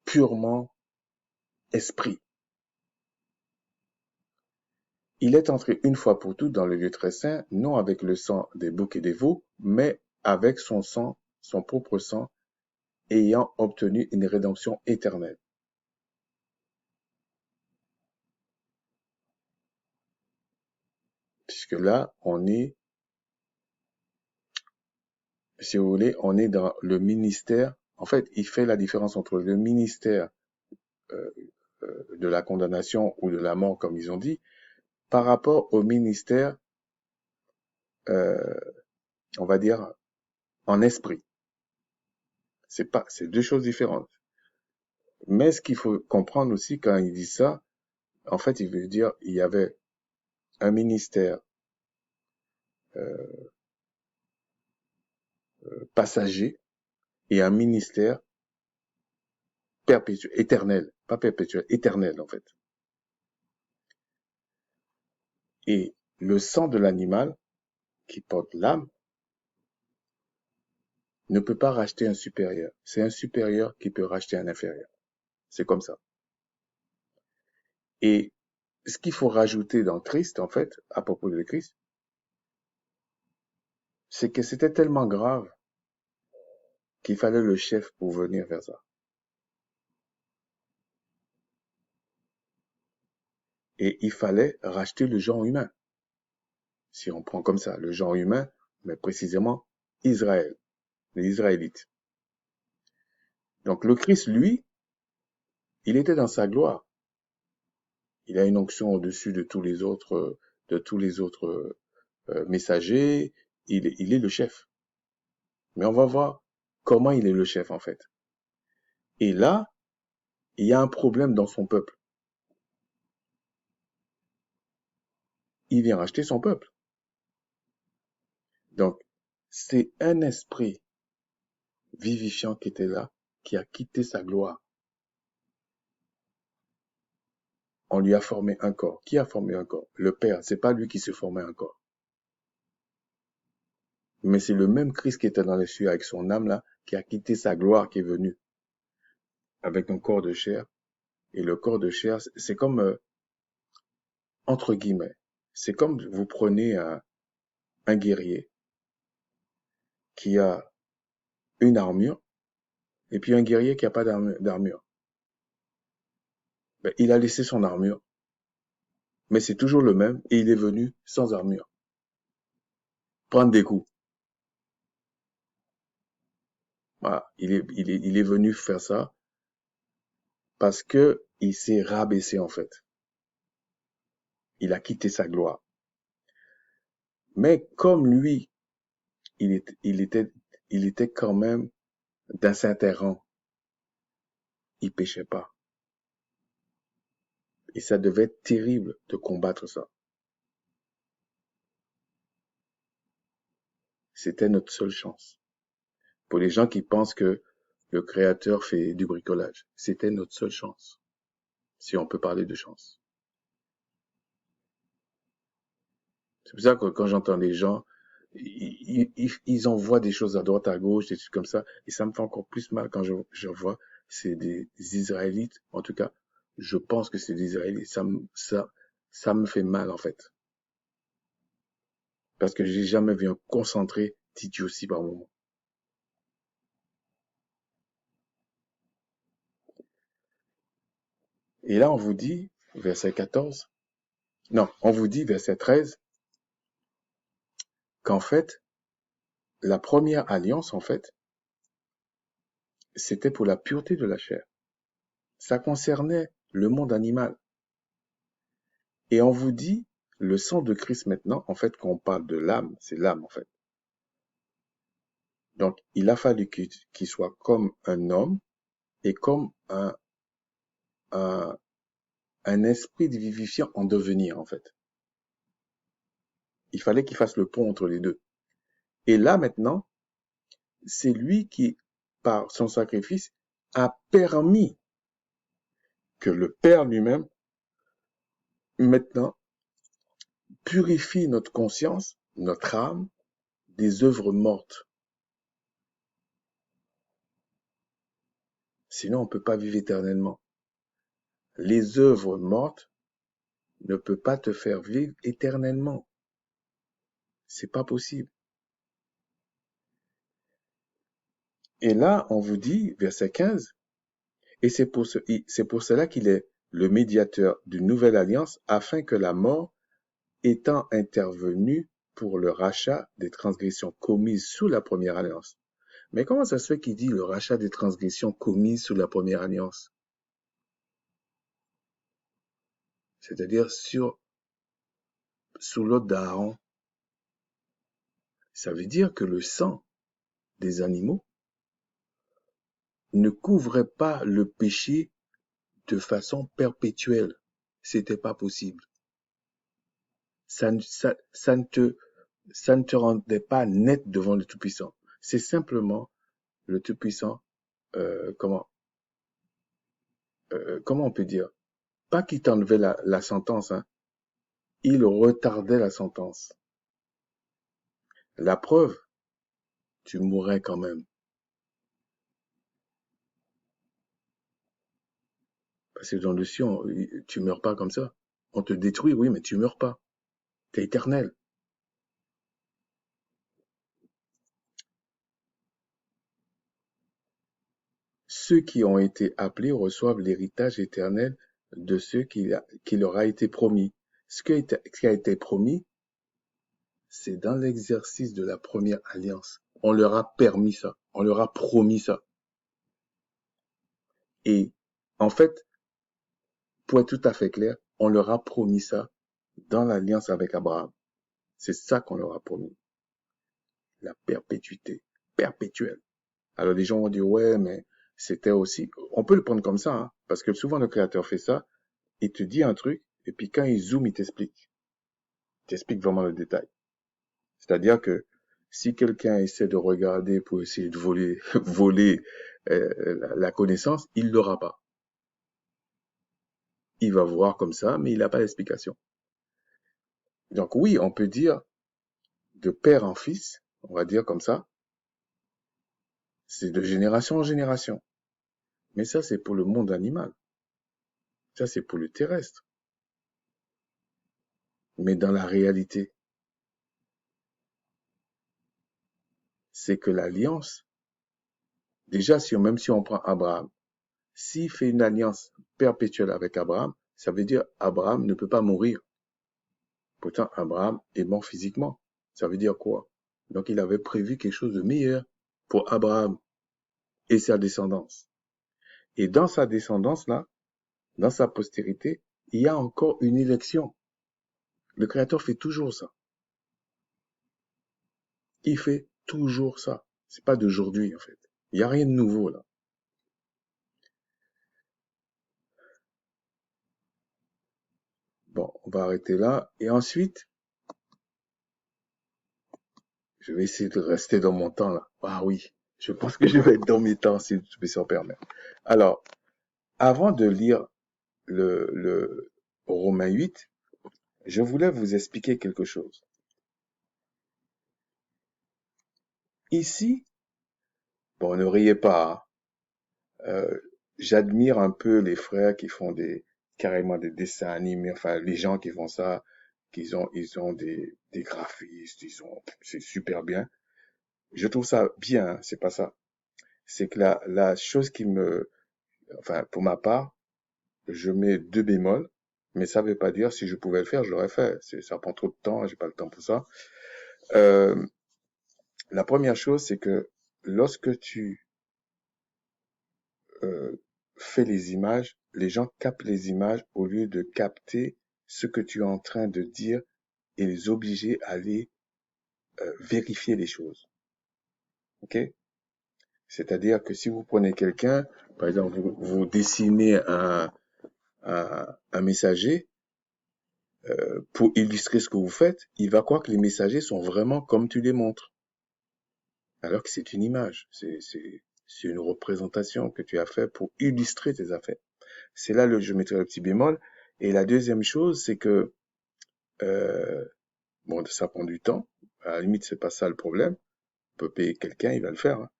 Speaker 1: purement esprit. Il est entré une fois pour toutes dans le lieu très saint, non avec le sang des boucs et des veaux, mais avec son sang, son propre sang, ayant obtenu une rédemption éternelle. Puisque là, si vous voulez, on est dans le ministère. En fait, il fait la différence entre le ministère euh, de la condamnation ou de la mort, comme ils ont dit, par rapport au ministère, euh, on va dire, en esprit. C'est deux choses différentes. Mais ce qu'il faut comprendre aussi quand il dit ça, en fait, il veut dire il y avait un ministère euh, passager et un ministère perpétuel, éternel, pas perpétuel, éternel en fait. Et le sang de l'animal qui porte l'âme ne peut pas racheter un supérieur. C'est un supérieur qui peut racheter un inférieur. C'est comme ça. Et ce qu'il faut rajouter dans Christ, en fait, à propos de Christ, c'est que c'était tellement grave qu'il fallait le chef pour venir vers ça. Et il fallait racheter le genre humain. Si on prend comme ça, le genre humain, mais précisément Israël, les Israélites. Donc le Christ, lui, il était dans sa gloire. Il a une onction au-dessus de tous les autres messagers. Il est le chef. Mais on va voir comment il est le chef en fait. Et là, il y a un problème dans son peuple. Il vient racheter son peuple. Donc, c'est un esprit vivifiant qui était là, qui a quitté sa gloire. On lui a formé un corps. Qui a formé un corps? Le Père. C'est pas lui qui se formait un corps. Mais c'est le même Christ qui était dans les cieux avec son âme là, qui a quitté sa gloire, qui est venu avec un corps de chair. Et le corps de chair, c'est comme, entre guillemets, c'est comme vous prenez un guerrier qui a une armure et puis un guerrier qui n'a pas d'armure. Ben, il a laissé son armure, mais c'est toujours le même et il est venu sans armure, prendre des coups. Voilà, il est venu faire ça parce que il s'est rabaissé en fait. Il a quitté sa gloire. Mais comme lui, il était, il était, il était quand même d'un certain rang, il péchait pas. Et ça devait être terrible de combattre ça. C'était notre seule chance. Pour les gens qui pensent que le Créateur fait du bricolage, c'était notre seule chance, si on peut parler de chance. C'est pour ça que quand j'entends les gens, ils envoient des choses à droite, à gauche, des trucs comme ça, et ça me fait encore plus mal quand je vois, c'est des Israélites, en tout cas, je pense que c'est des Israélites, ça me fait mal en fait, parce que j'ai jamais vu un concentré d'idiotie par moment. Et là, on vous dit, verset 14, non, on vous dit, verset 13, qu'en fait, la première alliance, en fait, c'était pour la pureté de la chair. Ça concernait le monde animal. Et on vous dit, le sang de Christ maintenant, en fait, quand on parle de l'âme, c'est l'âme, en fait. Donc, il a fallu qu'il soit comme un homme et comme un, un esprit vivifiant en devenir, en fait. Il fallait qu'il fasse le pont entre les deux. Et là, maintenant, c'est lui qui, par son sacrifice, a permis que le Père lui-même, maintenant, purifie notre conscience, notre âme, des œuvres mortes. Sinon, on ne peut pas vivre éternellement. Les œuvres mortes ne peuvent pas te faire vivre éternellement. C'est pas possible. Et là, on vous dit, verset 15, et c'est pour cela qu'il est le médiateur d'une nouvelle alliance, afin que la mort, étant intervenue pour le rachat des transgressions commises sous la première alliance. Mais comment ça se fait qu'il dit le rachat des transgressions commises sous la première alliance? C'est-à-dire sous l'ordre d'Aaron. Ça veut dire que le sang des animaux ne couvrait pas le péché de façon perpétuelle. C'était pas possible. Ça ne te rendait pas net devant le Tout-Puissant. C'est simplement le Tout-Puissant, euh, comment, comment on peut dire? Pas qu'il t'enlevait la sentence, hein. Il retardait la sentence. La preuve, tu mourrais quand même. Parce que dans le ciel, tu meurs pas comme ça. On te détruit, oui, mais tu meurs pas. T'es éternel. Ceux qui ont été appelés reçoivent l'héritage éternel de ceux qui leur a été promis. Ce qui a été promis, c'est dans l'exercice de la première alliance. On leur a permis ça. On leur a promis ça. Et en fait, pour être tout à fait clair, on leur a promis ça dans l'alliance avec Abraham. C'est ça qu'on leur a promis. La perpétuité. Perpétuelle. Alors les gens vont dire, ouais, mais c'était aussi... On peut le prendre comme ça, hein, parce que souvent le Créateur fait ça. Il te dit un truc, et puis quand il zoome, il t'explique. Il t'explique vraiment le détail. C'est-à-dire que si quelqu'un essaie de regarder pour essayer de voler la connaissance, il l'aura pas. Il va voir comme ça, mais il n'a pas d'explication. Donc oui, on peut dire de père en fils, on va dire comme ça. C'est de génération en génération. Mais ça, c'est pour le monde animal. Ça, c'est pour le terrestre. Mais dans la réalité, c'est que l'alliance, déjà, même si on prend Abraham, s'il fait une alliance perpétuelle avec Abraham, ça veut dire Abraham ne peut pas mourir. Pourtant, Abraham est mort physiquement. Ça veut dire quoi? Donc, il avait prévu quelque chose de meilleur pour Abraham et sa descendance. Et dans sa descendance, là, dans sa postérité, il y a encore une élection. Le Créateur fait toujours ça. Il fait toujours ça. C'est pas d'aujourd'hui, en fait. Il n'y a rien de nouveau, là. Bon, on va arrêter là. Et ensuite, je vais essayer de rester dans mon temps, là. Ah oui, je pense que je vais être dans mes temps, si je me s'en permettre. Alors, avant de lire le Romain 8, je voulais vous expliquer quelque chose. Ici, bon, ne riez pas, hein. J'admire un peu les frères qui font carrément des dessins animés, enfin, les gens qui font ça, ils ont des graphistes, c'est super bien. Je trouve ça bien, hein, c'est pas ça. C'est que la chose enfin, pour ma part, je mets 2 bémols, mais ça veut pas dire si je pouvais le faire, je l'aurais fait. Ça prend trop de temps, j'ai pas le temps pour ça. Euh, la première chose, c'est que lorsque tu euh, fais les images, les gens captent les images au lieu de capter ce que tu es en train de dire et les obliger à aller vérifier les choses. Ok? C'est-à-dire que si vous prenez quelqu'un, par exemple, vous dessinez un messager pour illustrer ce que vous faites, il va croire que les messagers sont vraiment comme tu les montres, alors que c'est une image, c'est une représentation que tu as fait pour illustrer tes affaires. C'est là je mettrai le petit bémol. Et la deuxième chose, c'est que euh, bon, ça prend du temps. À la limite, c'est pas ça le problème. On peut payer quelqu'un, il va le faire, hein.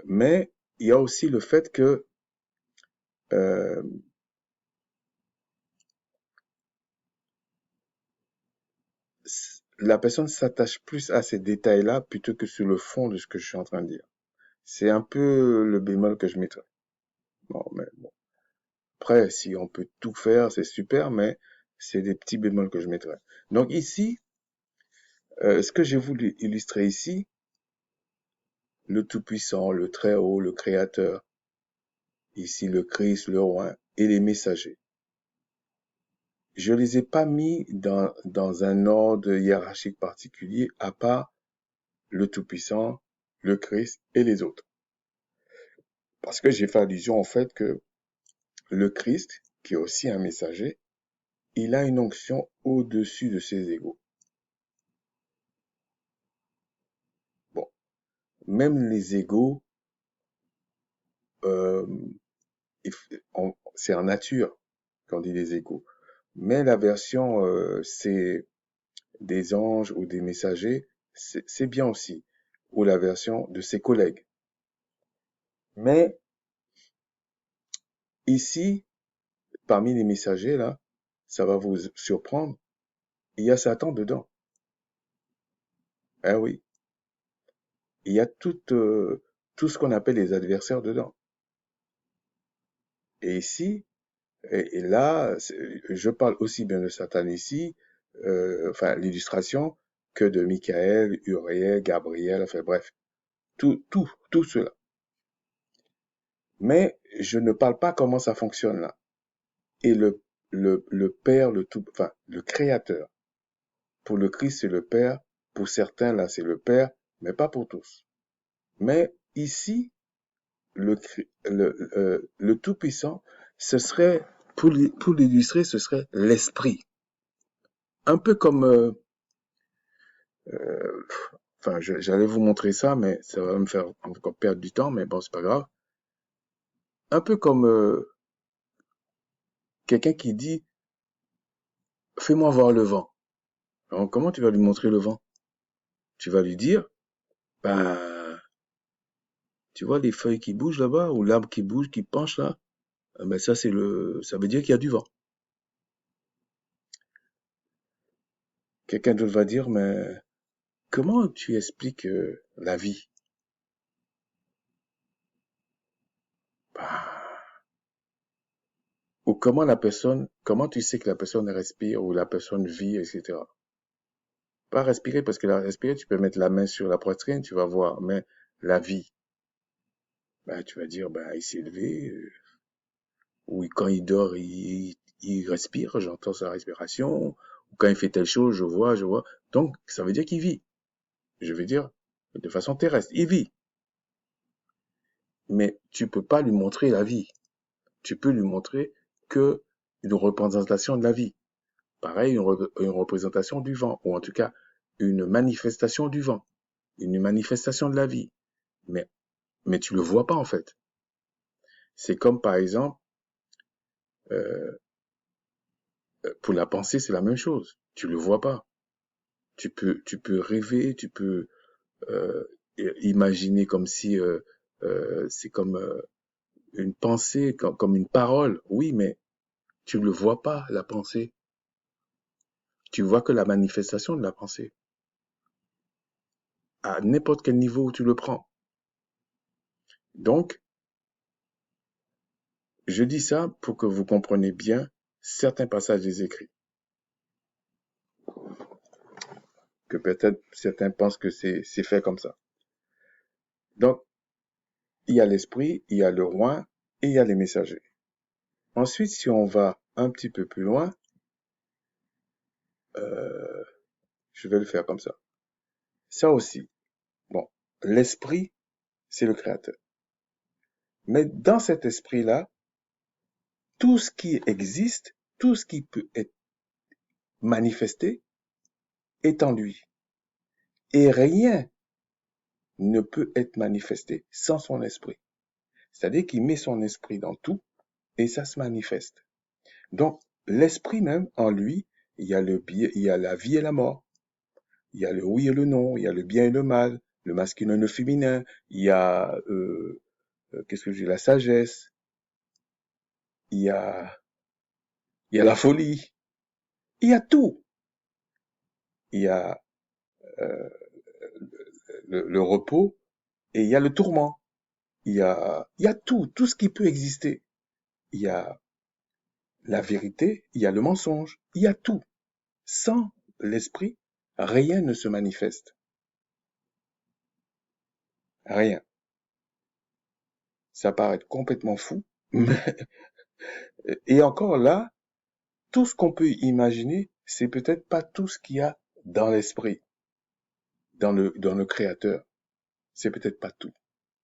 Speaker 1: Mais il y a aussi le fait que euh, la personne s'attache plus à ces détails-là plutôt que sur le fond de ce que je suis en train de dire. C'est un peu le bémol que je mettrais. Bon, mais bon. Après, si on peut tout faire, c'est super, mais c'est des petits bémols que je mettrais. Donc ici, ce que j'ai voulu illustrer ici, le Tout-Puissant, le Très-Haut, le Créateur, ici le Christ, le Roi et les messagers. Je les ai pas mis dans un ordre hiérarchique particulier, à part le Tout-Puissant, le Christ et les autres. Parce que j'ai fait allusion au fait que le Christ, qui est aussi un messager, il a une onction au-dessus de ses égaux. Bon, même les égaux, euh, c'est en nature qu'on dit les égaux. Mais la version c'est des anges ou des messagers, c'est bien aussi. Ou la version de ses collègues. Mais ici, parmi les messagers, là, ça va vous surprendre, il y a Satan dedans. Ah oui, il y a tout ce qu'on appelle les adversaires dedans. Et ici, et là, je parle aussi bien de Satan ici, enfin l'illustration, que de Michael, Uriel, Gabriel, enfin bref, tout cela. Mais je ne parle pas comment ça fonctionne là. Et le Père, enfin, le Créateur. Pour le Christ, c'est le Père. Pour certains, là, c'est le Père, mais pas pour tous. Mais ici, le Tout-Puissant, ce serait, pour l'illustrer, ce serait l'Esprit. Un peu comme, euh, enfin, j'allais vous montrer ça, mais ça va me faire encore perdre du temps, mais bon, c'est pas grave. Un peu comme quelqu'un qui dit, fais-moi voir le vent. Alors, comment tu vas lui montrer le vent? Tu vas lui dire, Ben, tu vois les feuilles qui bougent là-bas, ou l'arbre qui bouge, qui penche là, ben ça ça veut dire qu'il y a du vent. Quelqu'un d'autre va dire, mais comment tu expliques la vie? Ben, ou comment tu sais que la personne respire ou la personne vit, etc. Pas respirer, parce que la respirer, tu peux mettre la main sur la poitrine, tu vas voir, mais la vie, ben, tu vas dire, ben, il s'est levé, ou quand il dort, il respire, j'entends sa respiration, ou quand il fait telle chose, je vois. Donc, ça veut dire qu'il vit. Je veux dire, de façon terrestre, il vit. Mais tu peux pas lui montrer la vie. Tu peux lui montrer que une représentation de la vie. Pareil, une représentation du vent, ou en tout cas, une manifestation du vent, une manifestation de la vie. Mais, mais tu le vois pas, en fait. C'est comme, par exemple, euh, pour la pensée, c'est la même chose. Tu le vois pas. Tu peux rêver, tu peux euh, imaginer comme si c'est comme une pensée, comme une parole. Oui, mais tu ne le vois pas, la pensée. Tu vois que la manifestation de la pensée, à n'importe quel niveau où tu le prends. Donc, je dis ça pour que vous compreniez bien certains passages des écrits, que peut-être certains pensent que c'est fait comme ça. Donc, il y a l'esprit, il y a le roi et il y a les messagers. Ensuite, si on va un petit peu plus loin, euh, je vais le faire comme ça. Ça aussi, bon, l'esprit, c'est le créateur. Mais dans cet esprit-là, tout ce qui existe, tout ce qui peut être manifesté est en lui. Et rien ne peut être manifesté sans son esprit. C'est-à-dire qu'il met son esprit dans tout et ça se manifeste. Donc, l'esprit même, en lui, il y a la vie et la mort. Il y a le oui et le non, il y a le bien et le mal, le masculin et le féminin, il y a, qu'est-ce que j'ai, la sagesse, il y a, il y a la folie, il y a tout. Il y a euh, le repos et il y a le tourment. Il y a tout, tout ce qui peut exister. Il y a la vérité, il y a le mensonge, il y a tout. Sans l'esprit, rien ne se manifeste. Rien. Ça paraît complètement fou. Et encore là, tout ce qu'on peut imaginer, c'est peut-être pas tout ce qu'il y a dans l'esprit, dans le créateur. C'est peut-être pas tout.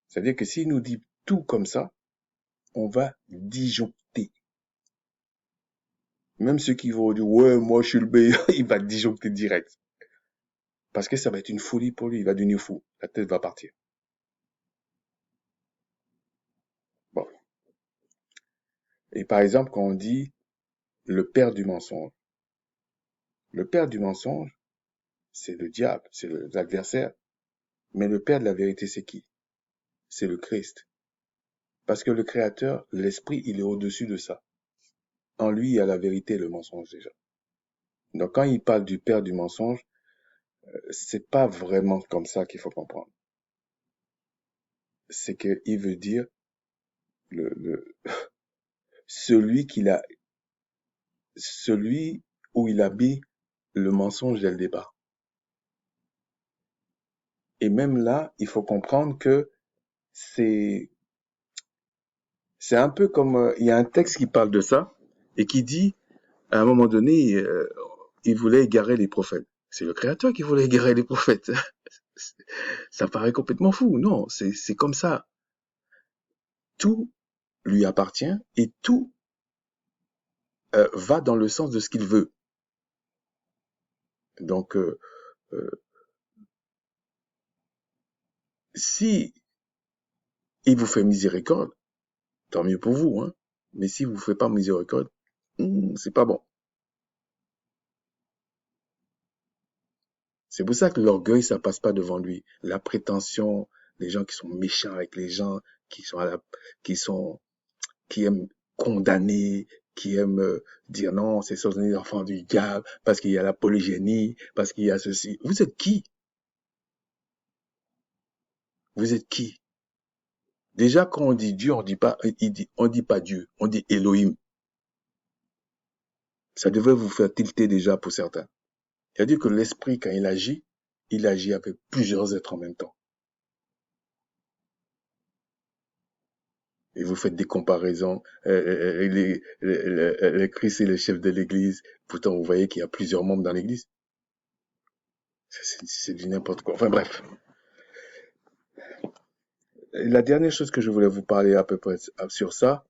Speaker 1: C'est-à-dire que s'il nous dit tout comme ça, on va disjoncter. Même ceux qui vont dire, ouais, moi je suis le meilleur, il va disjoncter direct. Parce que ça va être une folie pour lui, il va devenir fou. La tête va partir. Bon. Et par exemple, quand on dit le père du mensonge, le père du mensonge, c'est le diable, c'est l'adversaire. Mais le père de la vérité, c'est qui? C'est le Christ. Parce que le créateur, l'esprit, il est au-dessus de ça. En lui, il y a la vérité et le mensonge déjà. Donc quand il parle du père du mensonge, c'est pas vraiment comme ça qu'il faut comprendre. C'est qu'il veut dire le, celui qu'il a, celui où il habite le mensonge dès le départ. Et même là, il faut comprendre que c'est, c'est un peu comme, il y a un texte qui parle de ça et qui dit, à un moment donné, il voulait égarer les prophètes. C'est le Créateur qui voulait égarer les prophètes. Ça paraît complètement fou. Non, c'est comme ça. Tout lui appartient et tout va dans le sens de ce qu'il veut. Donc, euh, si il vous fait miséricorde, tant mieux pour vous, hein. Mais si vous ne fait pas miséricorde, c'est pas bon. C'est pour ça que l'orgueil, ça passe pas devant lui. La prétention, les gens qui sont méchants avec les gens, qui sont qui sont, qui aiment condamner, qui aiment dire non, ce sont les enfants du diable, parce qu'il y a la polygénie, parce qu'il y a ceci. Vous êtes qui? Vous êtes qui? Déjà, quand on dit Dieu, on dit pas Dieu, on dit Elohim. Ça devrait vous faire tilter déjà pour certains. C'est-à-dire que l'esprit, quand il agit avec plusieurs êtres en même temps. Et vous faites des comparaisons. Le Christ est le chef de l'Église. Pourtant, vous voyez qu'il y a plusieurs membres dans l'Église. C'est du n'importe quoi. Enfin bref. La dernière chose que je voulais vous parler à peu près sur ça,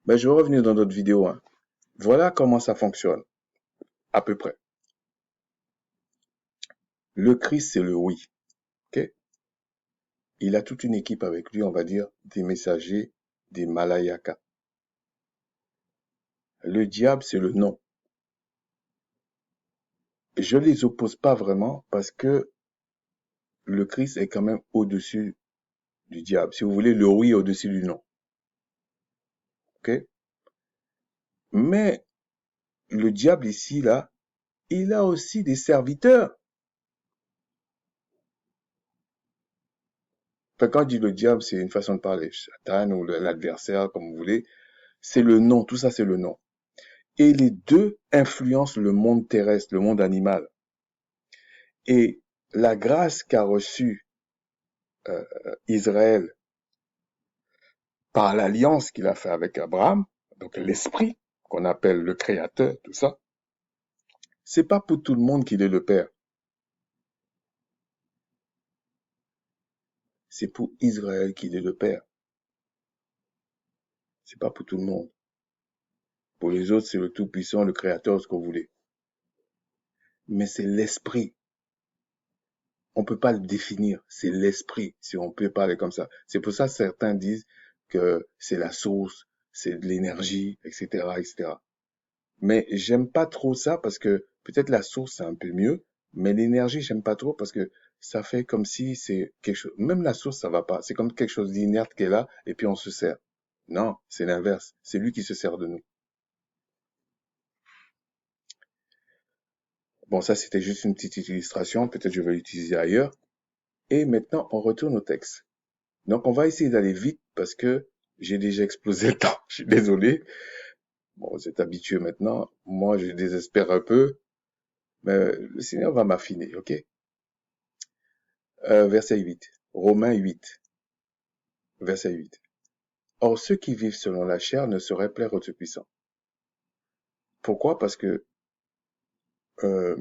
Speaker 1: ben, je vais revenir dans d'autres vidéos. Hein. Voilà comment ça fonctionne, à peu près. Le Christ, c'est le oui. Okay? Il a toute une équipe avec lui, on va dire, des messagers, des malayakas. Le diable, c'est le non. Je les oppose pas vraiment parce que le Christ est quand même au-dessus du diable. Si vous voulez, le oui est au-dessus du non. Ok? Mais le diable ici, là, il a aussi des serviteurs. Enfin, quand je dis le diable, c'est une façon de parler. Satan ou l'adversaire, comme vous voulez. C'est le non. Tout ça, c'est le non. Et les deux influencent le monde terrestre, le monde animal. Et la grâce qu'a reçue Israël par l'alliance qu'il a fait avec Abraham, donc l'esprit qu'on appelle le créateur, tout ça, c'est pas pour tout le monde qu'il est le Père. C'est pour Israël qu'il est le Père. C'est pas pour tout le monde. Pour les autres, c'est le Tout-Puissant, le Créateur, ce que vous voulez. Mais c'est l'esprit. On peut pas le définir. C'est l'esprit, si on peut parler comme ça. C'est pour ça que certains disent que c'est la source, c'est de l'énergie, etc., etc. Mais j'aime pas trop ça parce que peut-être la source c'est un peu mieux, mais l'énergie j'aime pas trop parce que ça fait comme si c'est quelque chose. Même la source ça va pas. C'est comme quelque chose d'inerte qui est là et puis on se sert. Non, c'est l'inverse. C'est lui qui se sert de nous. Bon, ça c'était juste une petite illustration. Peut-être je vais l'utiliser ailleurs. Et maintenant on retourne au texte. Donc on va essayer d'aller vite parce que j'ai déjà explosé le temps. Je suis désolé. Bon, vous êtes habitué maintenant. Moi, je désespère un peu, mais le Seigneur va m'affiner, ok? Verset 8. Romains 8, verset 8. Or, ceux qui vivent selon la chair ne sauraient plaire au Tout-Puissant. Pourquoi? Parce que euh,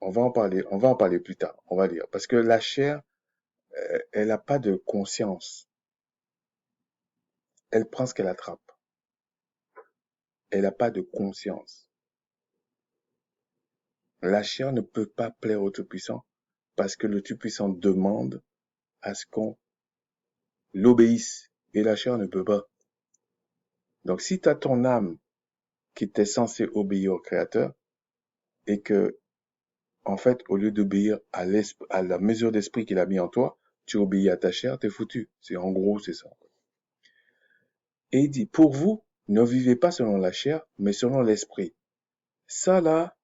Speaker 1: on va en parler plus tard, on va dire. Parce que la chair, elle n'a pas de conscience. Elle prend ce qu'elle attrape. Elle n'a pas de conscience. La chair ne peut pas plaire au Tout-Puissant parce que le Tout-Puissant demande à ce qu'on l'obéisse. Et la chair ne peut pas. Donc, si tu as ton âme qui était censée obéir au Créateur et que en fait, au lieu d'obéir à la mesure d'esprit qu'il a mis en toi, tu obéis à ta chair, t'es foutu. C'est en gros, c'est ça. Et il dit, pour vous, ne vivez pas selon la chair, mais selon l'esprit. Ça, là,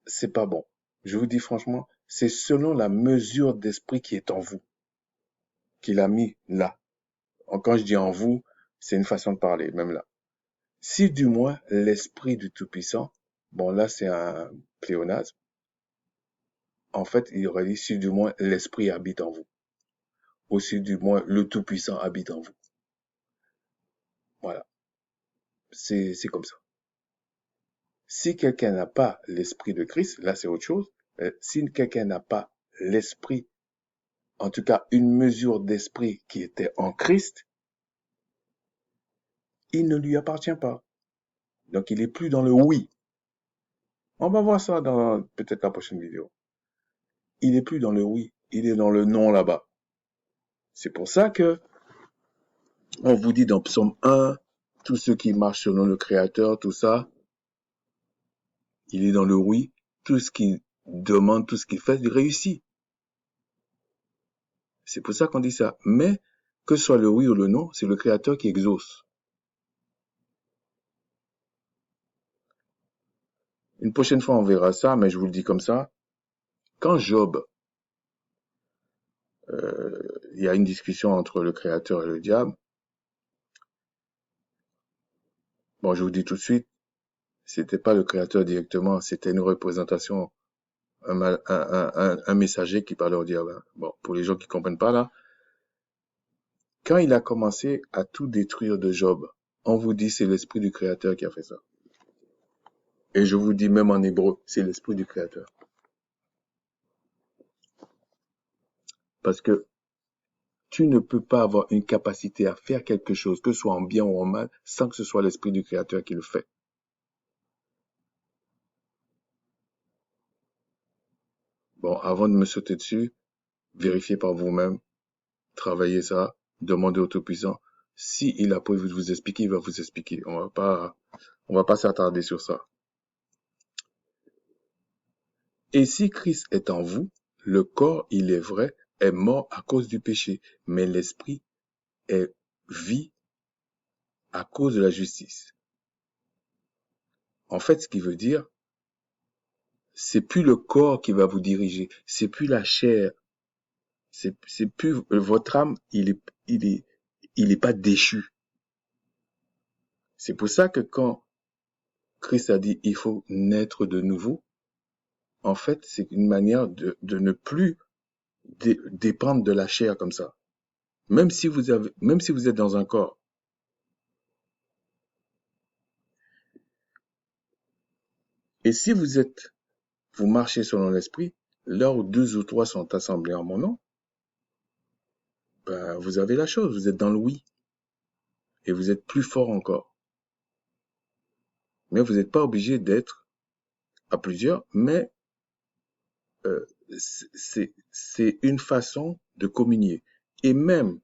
Speaker 1: c'est pas bon. Je vous dis franchement, c'est selon la mesure d'esprit qui est en vous, qu'il a mis là. Quand je dis en vous, c'est une façon de parler, même là. Si du moins l'esprit du Tout-Puissant, bon là c'est un pléonasme, en fait il aurait dit si du moins l'esprit habite en vous. Aussi du moins le Tout-Puissant habite en vous. Voilà, c'est comme ça. Si quelqu'un n'a pas l'esprit de Christ, là c'est autre chose. Si quelqu'un n'a pas l'esprit, en tout cas une mesure d'esprit qui était en Christ, il ne lui appartient pas. Donc il est plus dans le oui. On va voir ça dans peut-être la prochaine vidéo. Il est plus dans le oui, il est dans le non là-bas. C'est pour ça que on vous dit dans Psaume 1, tous ceux qui marchent selon le Créateur, tout ça, Il est dans le oui. Tout ce qu'il demande, tout ce qu'il fait, il réussit. C'est pour ça qu'on dit ça. Mais, que ce soit le oui ou le non, c'est le Créateur qui exauce. Une prochaine fois, on verra ça, mais je vous le dis comme ça. Quand Job, il y a une discussion entre le Créateur et le diable, bon, je vous dis tout de suite, c'était pas le Créateur directement, c'était une représentation, un messager qui parlait au diable. Bon, pour les gens qui comprennent pas là, quand il a commencé à tout détruire de Job, on vous dit c'est l'esprit du Créateur qui a fait ça. Et je vous dis même en hébreu, c'est l'esprit du Créateur. Parce que tu ne peux pas avoir une capacité à faire quelque chose, que ce soit en bien ou en mal, sans que ce soit l'esprit du Créateur qui le fait. Bon, avant de me sauter dessus, vérifiez par vous-même, travaillez ça, demandez au Tout-Puissant. Si il a prévu de vous expliquer, il va vous expliquer. On va pas s'attarder sur ça. Et si Christ est en vous, le corps, il est vrai, est mort à cause du péché, mais l'esprit est vie à cause de la justice. En fait, ce qui veut dire, c'est plus le corps qui va vous diriger, c'est plus la chair, c'est plus votre âme, il est pas déchu. C'est pour ça que quand Christ a dit il faut naître de nouveau, en fait, c'est une manière de ne plus dépendre de la chair comme ça. Même si vous êtes dans un corps. Et si vous marchez selon l'esprit, là où 2 ou 3 sont assemblés en mon nom, ben, vous avez la chose, vous êtes dans le oui. Et vous êtes plus fort encore. Mais vous n'êtes pas obligé d'être à plusieurs, mais euh, c'est une façon de communier. Et même,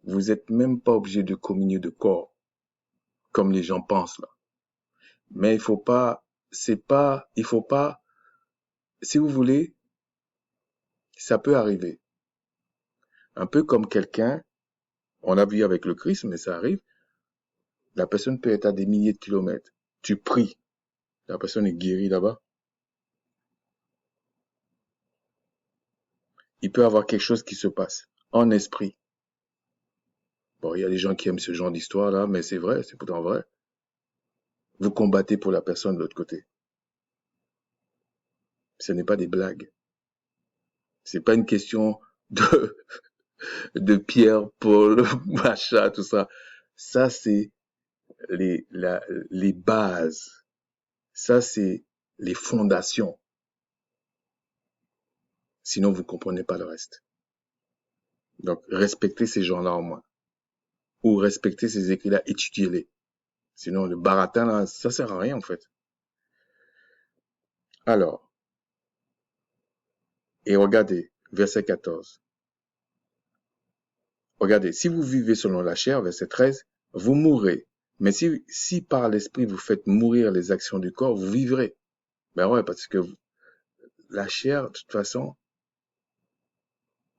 Speaker 1: vous n'êtes même pas obligé de communier de corps, comme les gens pensent là. Mais il faut pas, si vous voulez, ça peut arriver. Un peu comme quelqu'un, on a vu avec le Christ, mais ça arrive, la personne peut être à des milliers de kilomètres. Tu pries, la personne est guérie là-bas. Il peut y avoir quelque chose qui se passe en esprit. Bon, il y a des gens qui aiment ce genre d'histoire là, mais c'est vrai, c'est pourtant vrai. Vous combattez pour la personne de l'autre côté. Ce n'est pas des blagues. C'est pas une question de, de Pierre, Paul, machin, tout ça. Ça, c'est les bases. Ça, c'est les fondations. Sinon, vous comprenez pas le reste. Donc, respectez ces gens-là au moins. Ou respectez ces écrits-là, étudiez-les. Sinon, le baratin, là, ça sert à rien, en fait. Alors, et regardez, verset 14. Regardez, si vous vivez selon la chair, verset 13, vous mourrez. Mais si par l'esprit vous faites mourir les actions du corps, vous vivrez. Ben ouais, parce que la chair, de toute façon,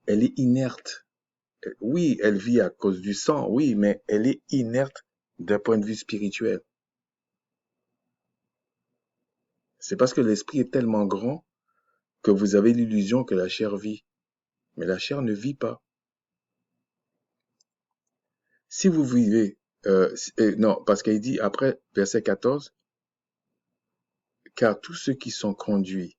Speaker 1: elle est inerte. Oui, elle vit à cause du sang, oui, mais elle est inerte d'un point de vue spirituel. C'est parce que l'esprit est tellement grand que vous avez l'illusion que la chair vit. Mais la chair ne vit pas. Si vous vivez, non, parce qu'il dit après, verset 14, car tous ceux qui sont conduits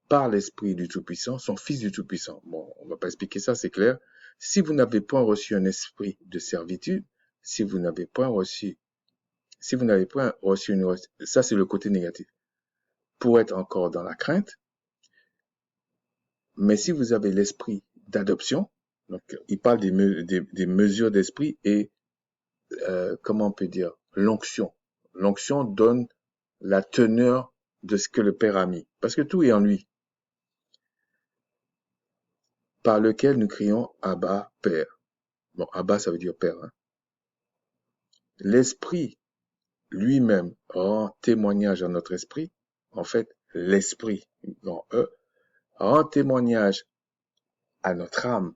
Speaker 1: par l'Esprit du Tout-Puissant sont fils du Tout-Puissant. Bon, on va pas expliquer ça, c'est clair. Si vous n'avez point reçu un esprit de servitude, si vous n'avez point reçu ça c'est le côté négatif, pour être encore dans la crainte, mais si vous avez l'esprit d'adoption, donc il parle des mesures d'esprit et, comment on peut dire, l'onction. L'onction donne la teneur de ce que le Père a mis, parce que tout est en lui. Par lequel nous crions Abba, Père. Bon, Abba, ça veut dire Père. Hein. L'Esprit lui-même rend témoignage à notre esprit, en fait, l'esprit, grand E, rend témoignage à notre âme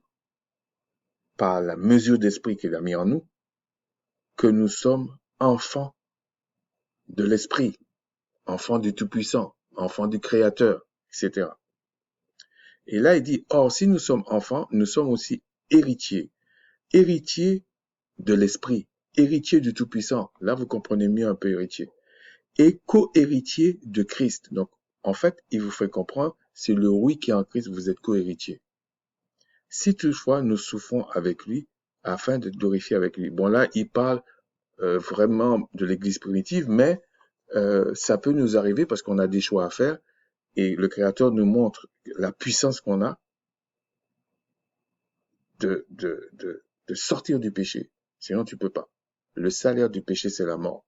Speaker 1: par la mesure d'esprit qu'il a mis en nous, que nous sommes enfants de l'esprit, enfants du Tout-Puissant, enfants du Créateur, etc. Et là, il dit, or, si nous sommes enfants, nous sommes aussi héritiers. Héritiers de l'esprit, héritiers du Tout-Puissant. Là, vous comprenez mieux un peu héritier. Et co-héritiers de Christ. Donc, en fait, il vous fait comprendre, c'est le oui qui est en Christ, vous êtes co-héritiers. Si toutefois nous souffrons avec lui, afin de glorifier avec lui. Bon, là, il parle vraiment de l'Église primitive, mais ça peut nous arriver parce qu'on a des choix à faire et le Créateur nous montre la puissance qu'on a de sortir du péché. Sinon, tu peux pas. Le salaire du péché, c'est la mort.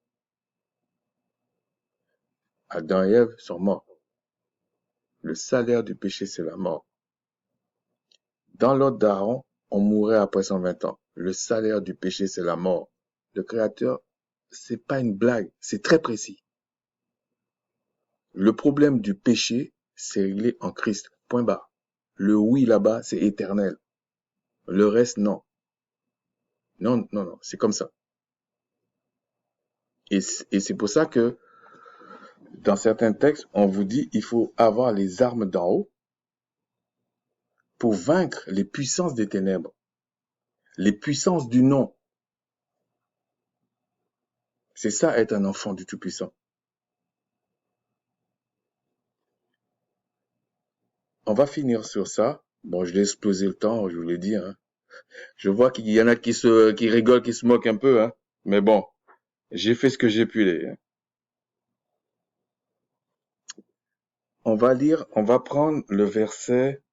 Speaker 1: Adam et Ève sont morts. Le salaire du péché, c'est la mort. Dans l'ordre d'Aaron, on mourrait après 120 ans. Le salaire du péché, c'est la mort. Le Créateur, c'est pas une blague, c'est très précis. Le problème du péché, c'est réglé en Christ. Point barre. Le oui là-bas, c'est éternel. Le reste, non. Non, non, non, c'est comme ça. Et c'est pour ça que dans certains textes, on vous dit il faut avoir les armes d'en haut pour vaincre les puissances des ténèbres, les puissances du non. C'est ça être un enfant du Tout-Puissant. On va finir sur ça. Bon, je l'ai explosé le temps, je vous l'ai dit. Hein. Je vois qu'il y en a qui rigolent, qui se moquent un peu. Hein. Mais bon, j'ai fait ce que j'ai pu. Hein. On va prendre le verset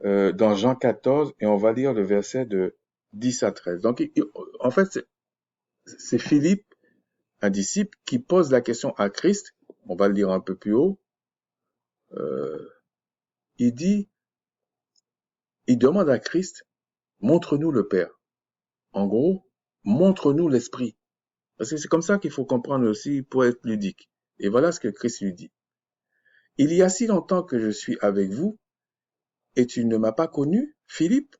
Speaker 1: dans Jean 14 et on va lire le verset de 10 à 13. Donc, en fait, c'est Philippe, un disciple, qui pose la question à Christ. On va le lire un peu plus haut. Il demande à Christ, montre-nous le Père. En gros, montre-nous l'Esprit. Parce que c'est comme ça qu'il faut comprendre aussi pour être ludique. Et voilà ce que Christ lui dit. Il y a si longtemps que je suis avec vous et tu ne m'as pas connu, Philippe.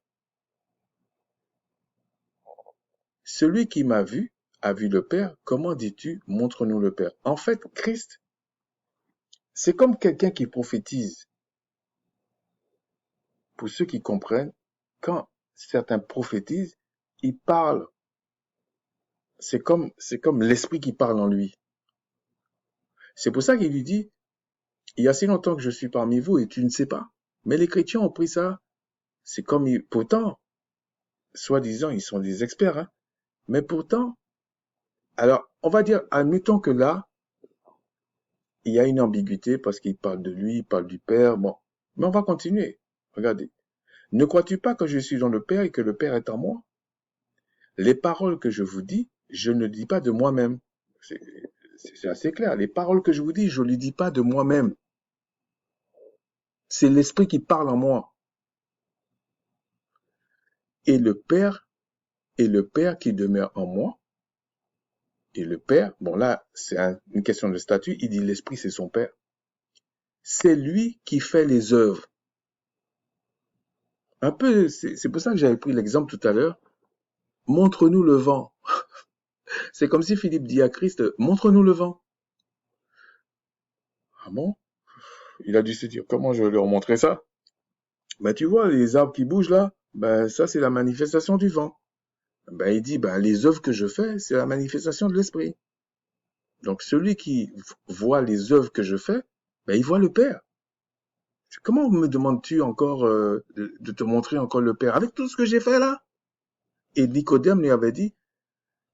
Speaker 1: Celui qui m'a vu a vu le Père. Comment dis-tu, montre-nous le Père? En fait, Christ, c'est comme quelqu'un qui prophétise. Pour ceux qui comprennent, quand certains prophétisent, ils parlent. C'est comme l'Esprit qui parle en lui. C'est pour ça qu'il lui dit, il y a si longtemps que je suis parmi vous et tu ne sais pas. Mais les chrétiens ont pris ça. C'est comme, pourtant, soi-disant, ils sont des experts, hein. Mais pourtant, alors, on va dire, admettons que là, il y a une ambiguïté parce qu'il parle de lui, il parle du Père, bon. Mais on va continuer. Regardez. Ne crois-tu pas que je suis dans le Père et que le Père est en moi? Les paroles que je vous dis, je ne dis pas de moi-même. C'est assez clair. Les paroles que je vous dis, je ne les dis pas de moi-même. C'est l'Esprit qui parle en moi. Et le Père qui demeure en moi. Et le Père, bon là, c'est une question de statut, il dit l'Esprit, c'est son Père. C'est lui qui fait les œuvres. Un peu, c'est pour ça que j'avais pris l'exemple tout à l'heure. Montre-nous le vent. C'est comme si Philippe dit à Christ, montre-nous le vent. Ah bon? Il a dû se dire, comment je vais leur montrer ça? Ben, tu vois, les arbres qui bougent là, ben, ça, c'est la manifestation du vent. Ben, il dit, ben, les œuvres que je fais, c'est la manifestation de l'Esprit. Donc, celui qui voit les œuvres que je fais, ben, il voit le Père. Comment me demandes-tu encore de te montrer encore le Père avec tout ce que j'ai fait là? Et Nicodème lui avait dit,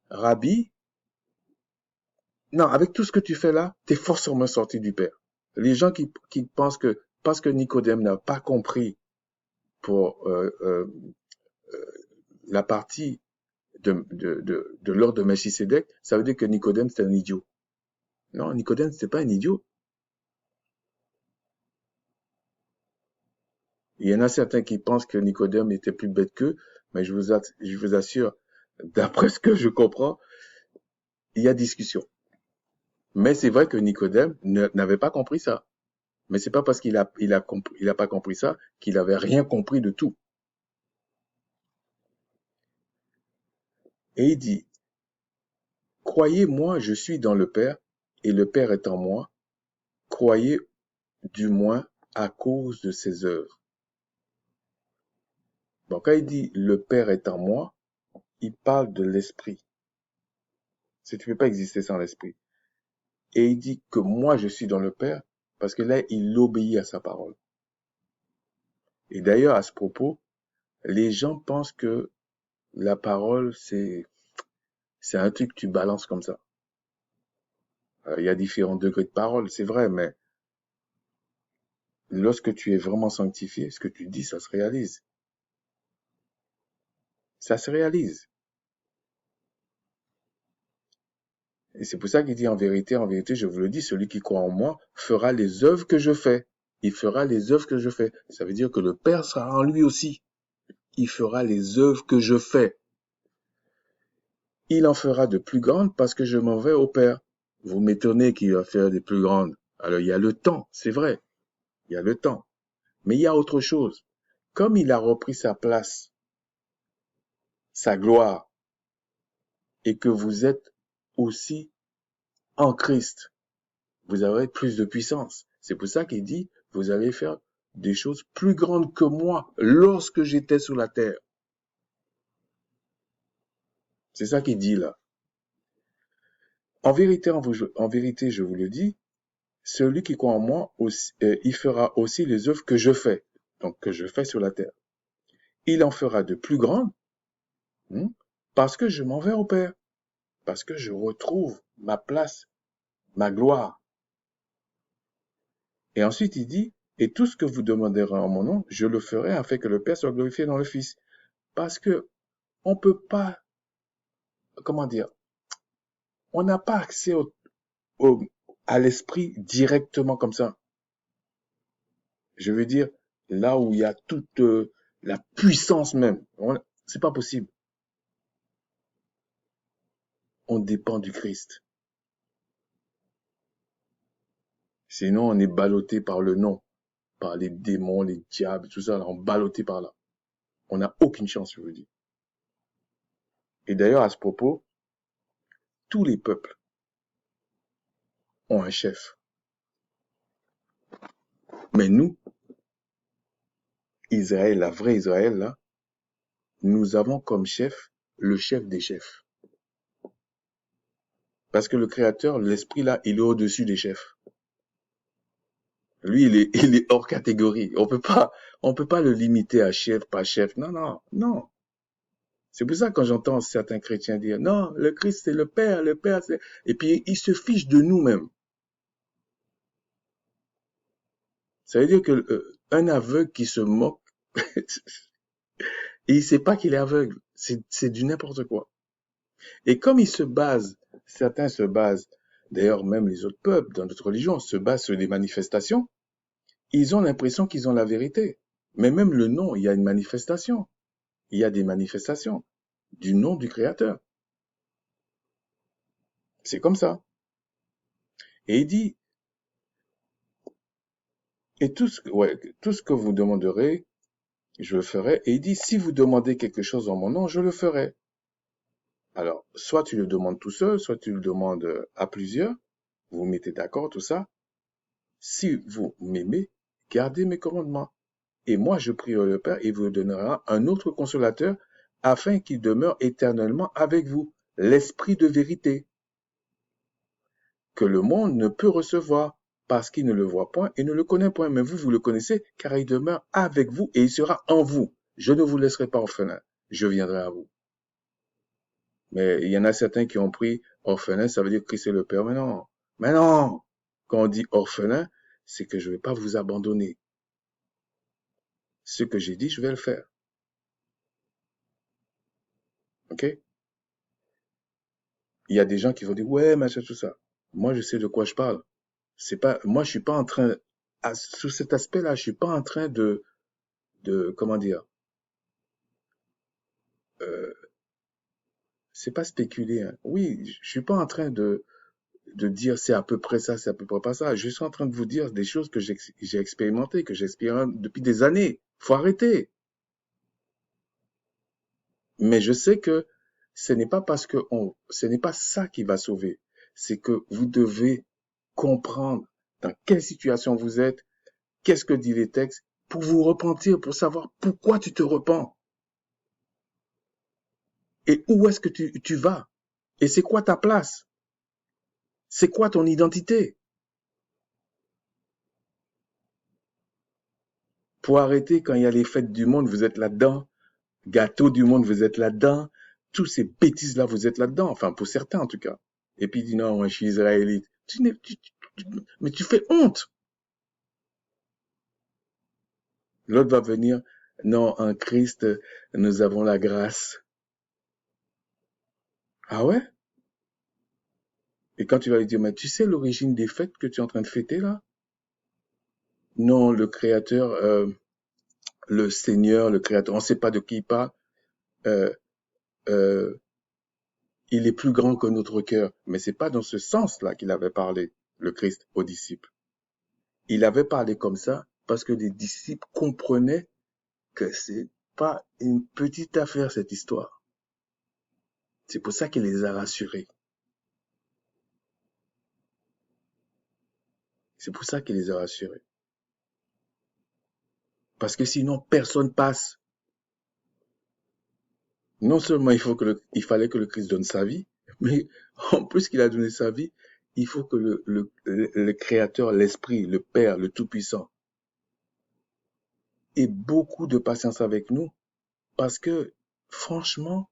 Speaker 1: Rabbi, non, avec tout ce que tu fais là, t'es forcément sorti du Père. Les gens qui pensent que parce que Nicodème n'a pas compris pour la partie de l'ordre de Melchisédek, ça veut dire que Nicodème c'était un idiot. Non, Nicodème c'était pas un idiot. Il y en a certains qui pensent que Nicodème était plus bête qu'eux, mais je vous assure, d'après ce que je comprends, il y a discussion. Mais c'est vrai que Nicodème n'avait pas compris ça. Mais c'est pas parce qu'il a pas compris ça qu'il avait rien compris de tout. Et il dit, croyez-moi, je suis dans le Père, et le Père est en moi. Croyez du moins à cause de ses œuvres. Donc quand il dit le Père est en moi, il parle de l'esprit. Si tu ne peux pas exister sans l'esprit. Et il dit que moi je suis dans le Père, parce que là, il obéit à sa parole. Et d'ailleurs, à ce propos, les gens pensent que la parole, c'est un truc que tu balances comme ça. Il y a différents degrés de parole, c'est vrai, mais lorsque tu es vraiment sanctifié, ce que tu dis, ça se réalise. Ça se réalise. Et c'est pour ça qu'il dit en vérité, je vous le dis, celui qui croit en moi fera les œuvres que je fais. Il fera les œuvres que je fais. Ça veut dire que le Père sera en lui aussi. Il fera les œuvres que je fais. Il en fera de plus grandes parce que je m'en vais au Père. Vous m'étonnez qu'il va faire des plus grandes. Alors il y a le temps, c'est vrai. Il y a le temps. Mais il y a autre chose. Comme il a repris sa place, sa gloire, et que vous êtes aussi en Christ, vous aurez plus de puissance. C'est pour ça qu'il dit, vous allez faire des choses plus grandes que moi lorsque j'étais sur la terre. C'est ça qu'il dit là. En vérité, je vous le dis, celui qui croit en moi, il fera aussi les œuvres que je fais, donc que je fais sur la terre. Il en fera de plus grandes, hein, parce que je m'en vais au Père, parce que je retrouve ma place, ma gloire. Et ensuite, il dit, et tout ce que vous demanderez en mon nom, je le ferai afin que le Père soit glorifié dans le Fils. Parce que on peut pas, comment dire, on n'a pas accès au- à l'esprit directement comme ça. Je veux dire, là où il y a toute la puissance même, c'est pas possible. On dépend du Christ. Sinon, on est ballotté par le nom, par les démons, les diables, tout ça, là, on est ballotté par là. On n'a aucune chance, je vous dis. Et d'ailleurs, à ce propos, tous les peuples ont un chef. Mais nous, Israël, la vraie Israël, là, nous avons comme chef le chef des chefs. Parce que le Créateur, l'Esprit, là, il est au-dessus des chefs. Lui, il est hors catégorie. On peut pas le limiter à chef, pas chef. Non, non, non. C'est pour ça que quand j'entends certains chrétiens dire, non, le Christ, c'est le Père, c'est... Et puis, ils se fichent de nous-mêmes. Ça veut dire que un aveugle qui se moque, et il sait pas qu'il est aveugle. C'est du n'importe quoi. Et comme ils se basent, certains se basent, d'ailleurs même les autres peuples dans notre religion se basent sur des manifestations, ils ont l'impression qu'ils ont la vérité. Mais même le nom, il y a une manifestation. Il y a des manifestations du nom du Créateur. C'est comme ça. Et il dit, et tout ce que vous demanderez, je le ferai. Et il dit, si vous demandez quelque chose en mon nom, je le ferai. Alors, soit tu le demandes tout seul, soit tu le demandes à plusieurs. Vous vous mettez d'accord, tout ça. Si vous m'aimez, gardez mes commandements. Et moi, je prierai le Père et vous donnera un autre consolateur afin qu'il demeure éternellement avec vous, l'Esprit de vérité, que le monde ne peut recevoir parce qu'il ne le voit point et ne le connaît point. Mais vous, vous le connaissez car il demeure avec vous et il sera en vous. Je ne vous laisserai pas orphelin, je viendrai à vous. Mais il y en a certains qui ont pris orphelin, ça veut dire Christ est le Père. Mais non, mais non. Quand on dit orphelin, c'est que je ne vais pas vous abandonner. Ce que j'ai dit, je vais le faire. OK? Il y a des gens qui vont dire, ouais, machin, tout ça. Moi, je sais de quoi je parle. C'est pas, moi, je suis pas en train, sous cet aspect-là, je suis pas en train comment dire, euh, c'est pas spéculer, hein. Oui, je suis pas en train de dire c'est à peu près ça, c'est à peu près pas ça. Je suis en train de vous dire des choses que j'ai expérimentées, que j'expérimente depuis des années. Faut arrêter. Mais je sais que ce n'est pas parce que ce n'est pas ça qui va sauver. C'est que vous devez comprendre dans quelle situation vous êtes, qu'est-ce que dit les textes, pour vous repentir, pour savoir pourquoi tu te repens et où est-ce que tu vas et c'est quoi ta place, c'est quoi ton identité. Pour arrêter quand il y a les fêtes du monde, vous êtes là-dedans, gâteau du monde, vous êtes là-dedans, tous ces bêtises-là, vous êtes là-dedans, enfin pour certains en tout cas. Et puis il dit non, moi je suis israélite. Mais tu fais honte. L'autre va venir, non, en Christ, nous avons la grâce. Ah ouais? Et quand tu vas lui dire, mais tu sais l'origine des fêtes que tu es en train de fêter là? Non, le Créateur, le Seigneur, le Créateur, on ne sait pas de qui il parle. Euh, euh, il est plus grand que notre cœur. Mais c'est pas dans ce sens-là qu'il avait parlé, le Christ, aux disciples. Il avait parlé comme ça parce que les disciples comprenaient que c'est pas une petite affaire cette histoire. C'est pour ça qu'il les a rassurés. C'est pour ça qu'il les a rassurés. Parce que sinon, personne passe. Non seulement il fallait que le Christ donne sa vie, mais en plus qu'il a donné sa vie, il faut que le Créateur, l'Esprit, le Père, le Tout-Puissant, ait beaucoup de patience avec nous, parce que, franchement,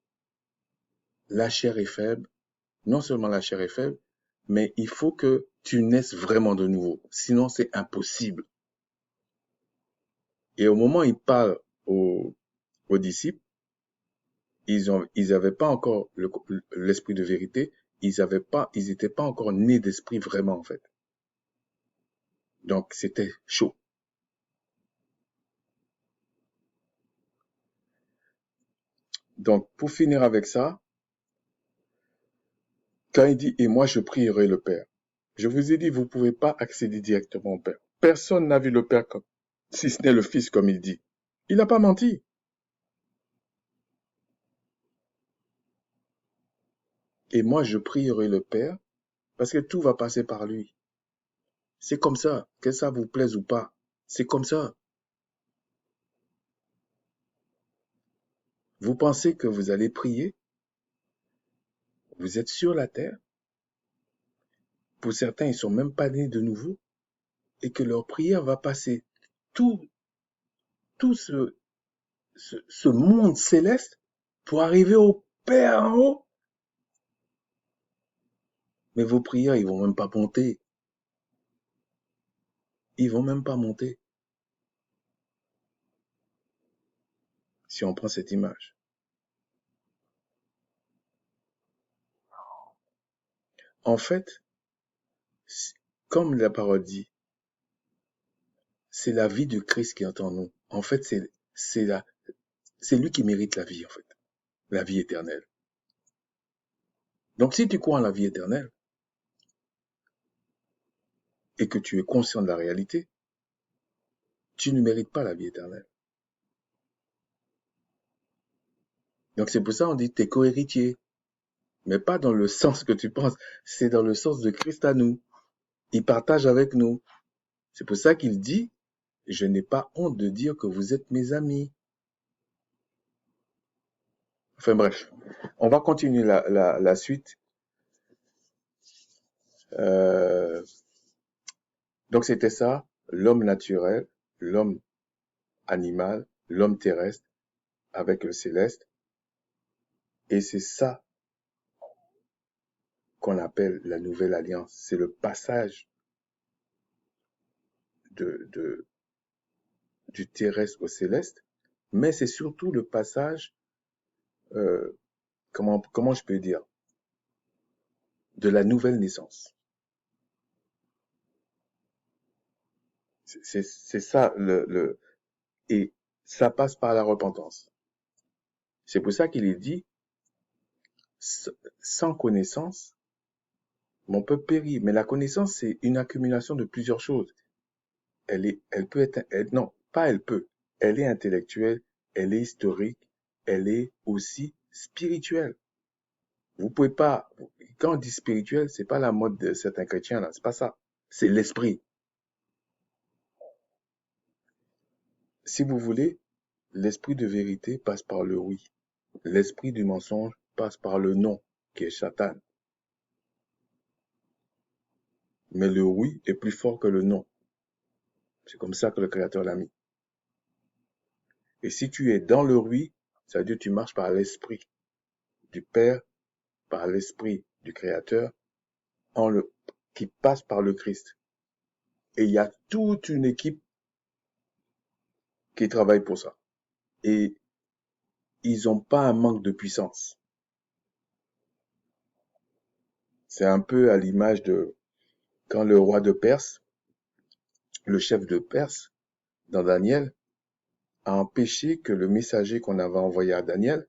Speaker 1: la chair est faible. Non seulement la chair est faible, mais il faut que tu naisses vraiment de nouveau. Sinon, c'est impossible. Et au moment où il parle aux disciples, ils avaient pas encore l'esprit de vérité. Ils étaient pas encore nés d'esprit vraiment, en fait. Donc, c'était chaud. Donc, pour finir avec ça, quand il dit, et moi, je prierai le Père. Je vous ai dit, vous pouvez pas accéder directement au Père. Personne n'a vu le Père comme, si ce n'est le Fils, comme il dit. Il n'a pas menti. Et moi, je prierai le Père parce que tout va passer par lui. C'est comme ça, que ça vous plaise ou pas. C'est comme ça. Vous pensez que vous allez prier, vous êtes sur la terre. Pour certains, ils sont même pas nés de nouveau et que leur prière va passer tout, tout ce monde céleste pour arriver au Père en haut. Mais vos prières, ils vont même pas monter. Ils vont même pas monter si on prend cette image. En fait, comme la parole dit, c'est la vie de Christ qui est en nous. En fait, c'est lui qui mérite la vie, en fait. La vie éternelle. Donc, si tu crois en la vie éternelle et que tu es conscient de la réalité, tu ne mérites pas la vie éternelle. Donc, c'est pour ça qu'on dit t'es co-héritier. Mais pas dans le sens que tu penses. C'est dans le sens de Christ à nous. Il partage avec nous. C'est pour ça qu'il dit, je n'ai pas honte de dire que vous êtes mes amis. Enfin bref, on va continuer la suite. Euh, donc c'était ça, l'homme naturel, l'homme animal, l'homme terrestre avec le céleste. Et c'est ça qu'on appelle la nouvelle alliance. C'est le passage de, du terrestre au céleste, mais c'est surtout le passage, euh, comment je peux dire, de la nouvelle naissance. C'est ça et ça passe par la repentance. C'est pour ça qu'il est dit, sans connaissance, Mon peuple périt. Mais la connaissance, c'est une accumulation de plusieurs choses. Elle peut être, non, pas elle peut. Elle est intellectuelle, elle est historique, elle est aussi spirituelle. Vous pouvez pas, quand on dit spirituel, c'est pas la mode de certains chrétiens, là, c'est pas ça. C'est l'esprit. Si vous voulez, l'esprit de vérité passe par le oui. L'esprit du mensonge passe par le non, qui est Satan. Mais le oui est plus fort que le non. C'est comme ça que le Créateur l'a mis. Et si tu es dans le oui, ça veut dire que tu marches par l'esprit du Père, par l'esprit du Créateur, qui passe par le Christ. Et il y a toute une équipe qui travaille pour ça. Et ils n'ont pas un manque de puissance. C'est un peu à l'image de quand le roi de Perse, le chef de Perse, dans Daniel, a empêché que le messager qu'on avait envoyé à Daniel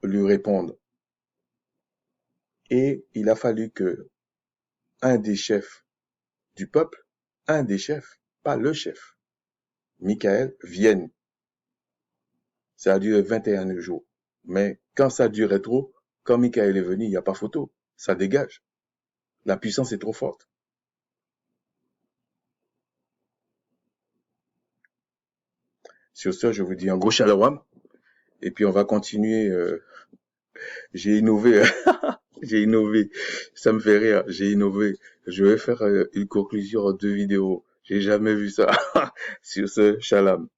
Speaker 1: lui réponde. Et il a fallu que un des chefs du peuple, un des chefs, pas le chef, Michael, vienne. Ça a duré 21 jours. Mais quand ça durait trop, quand Michael est venu, il n'y a pas photo. Ça dégage. La puissance est trop forte. Sur ce, je vous dis un gros shalom. Et puis on va continuer. J'ai innové. J'ai innové. Ça me fait rire. J'ai innové. Je vais faire une conclusion en 2 vidéos. J'ai jamais vu ça. Sur ce, shalom.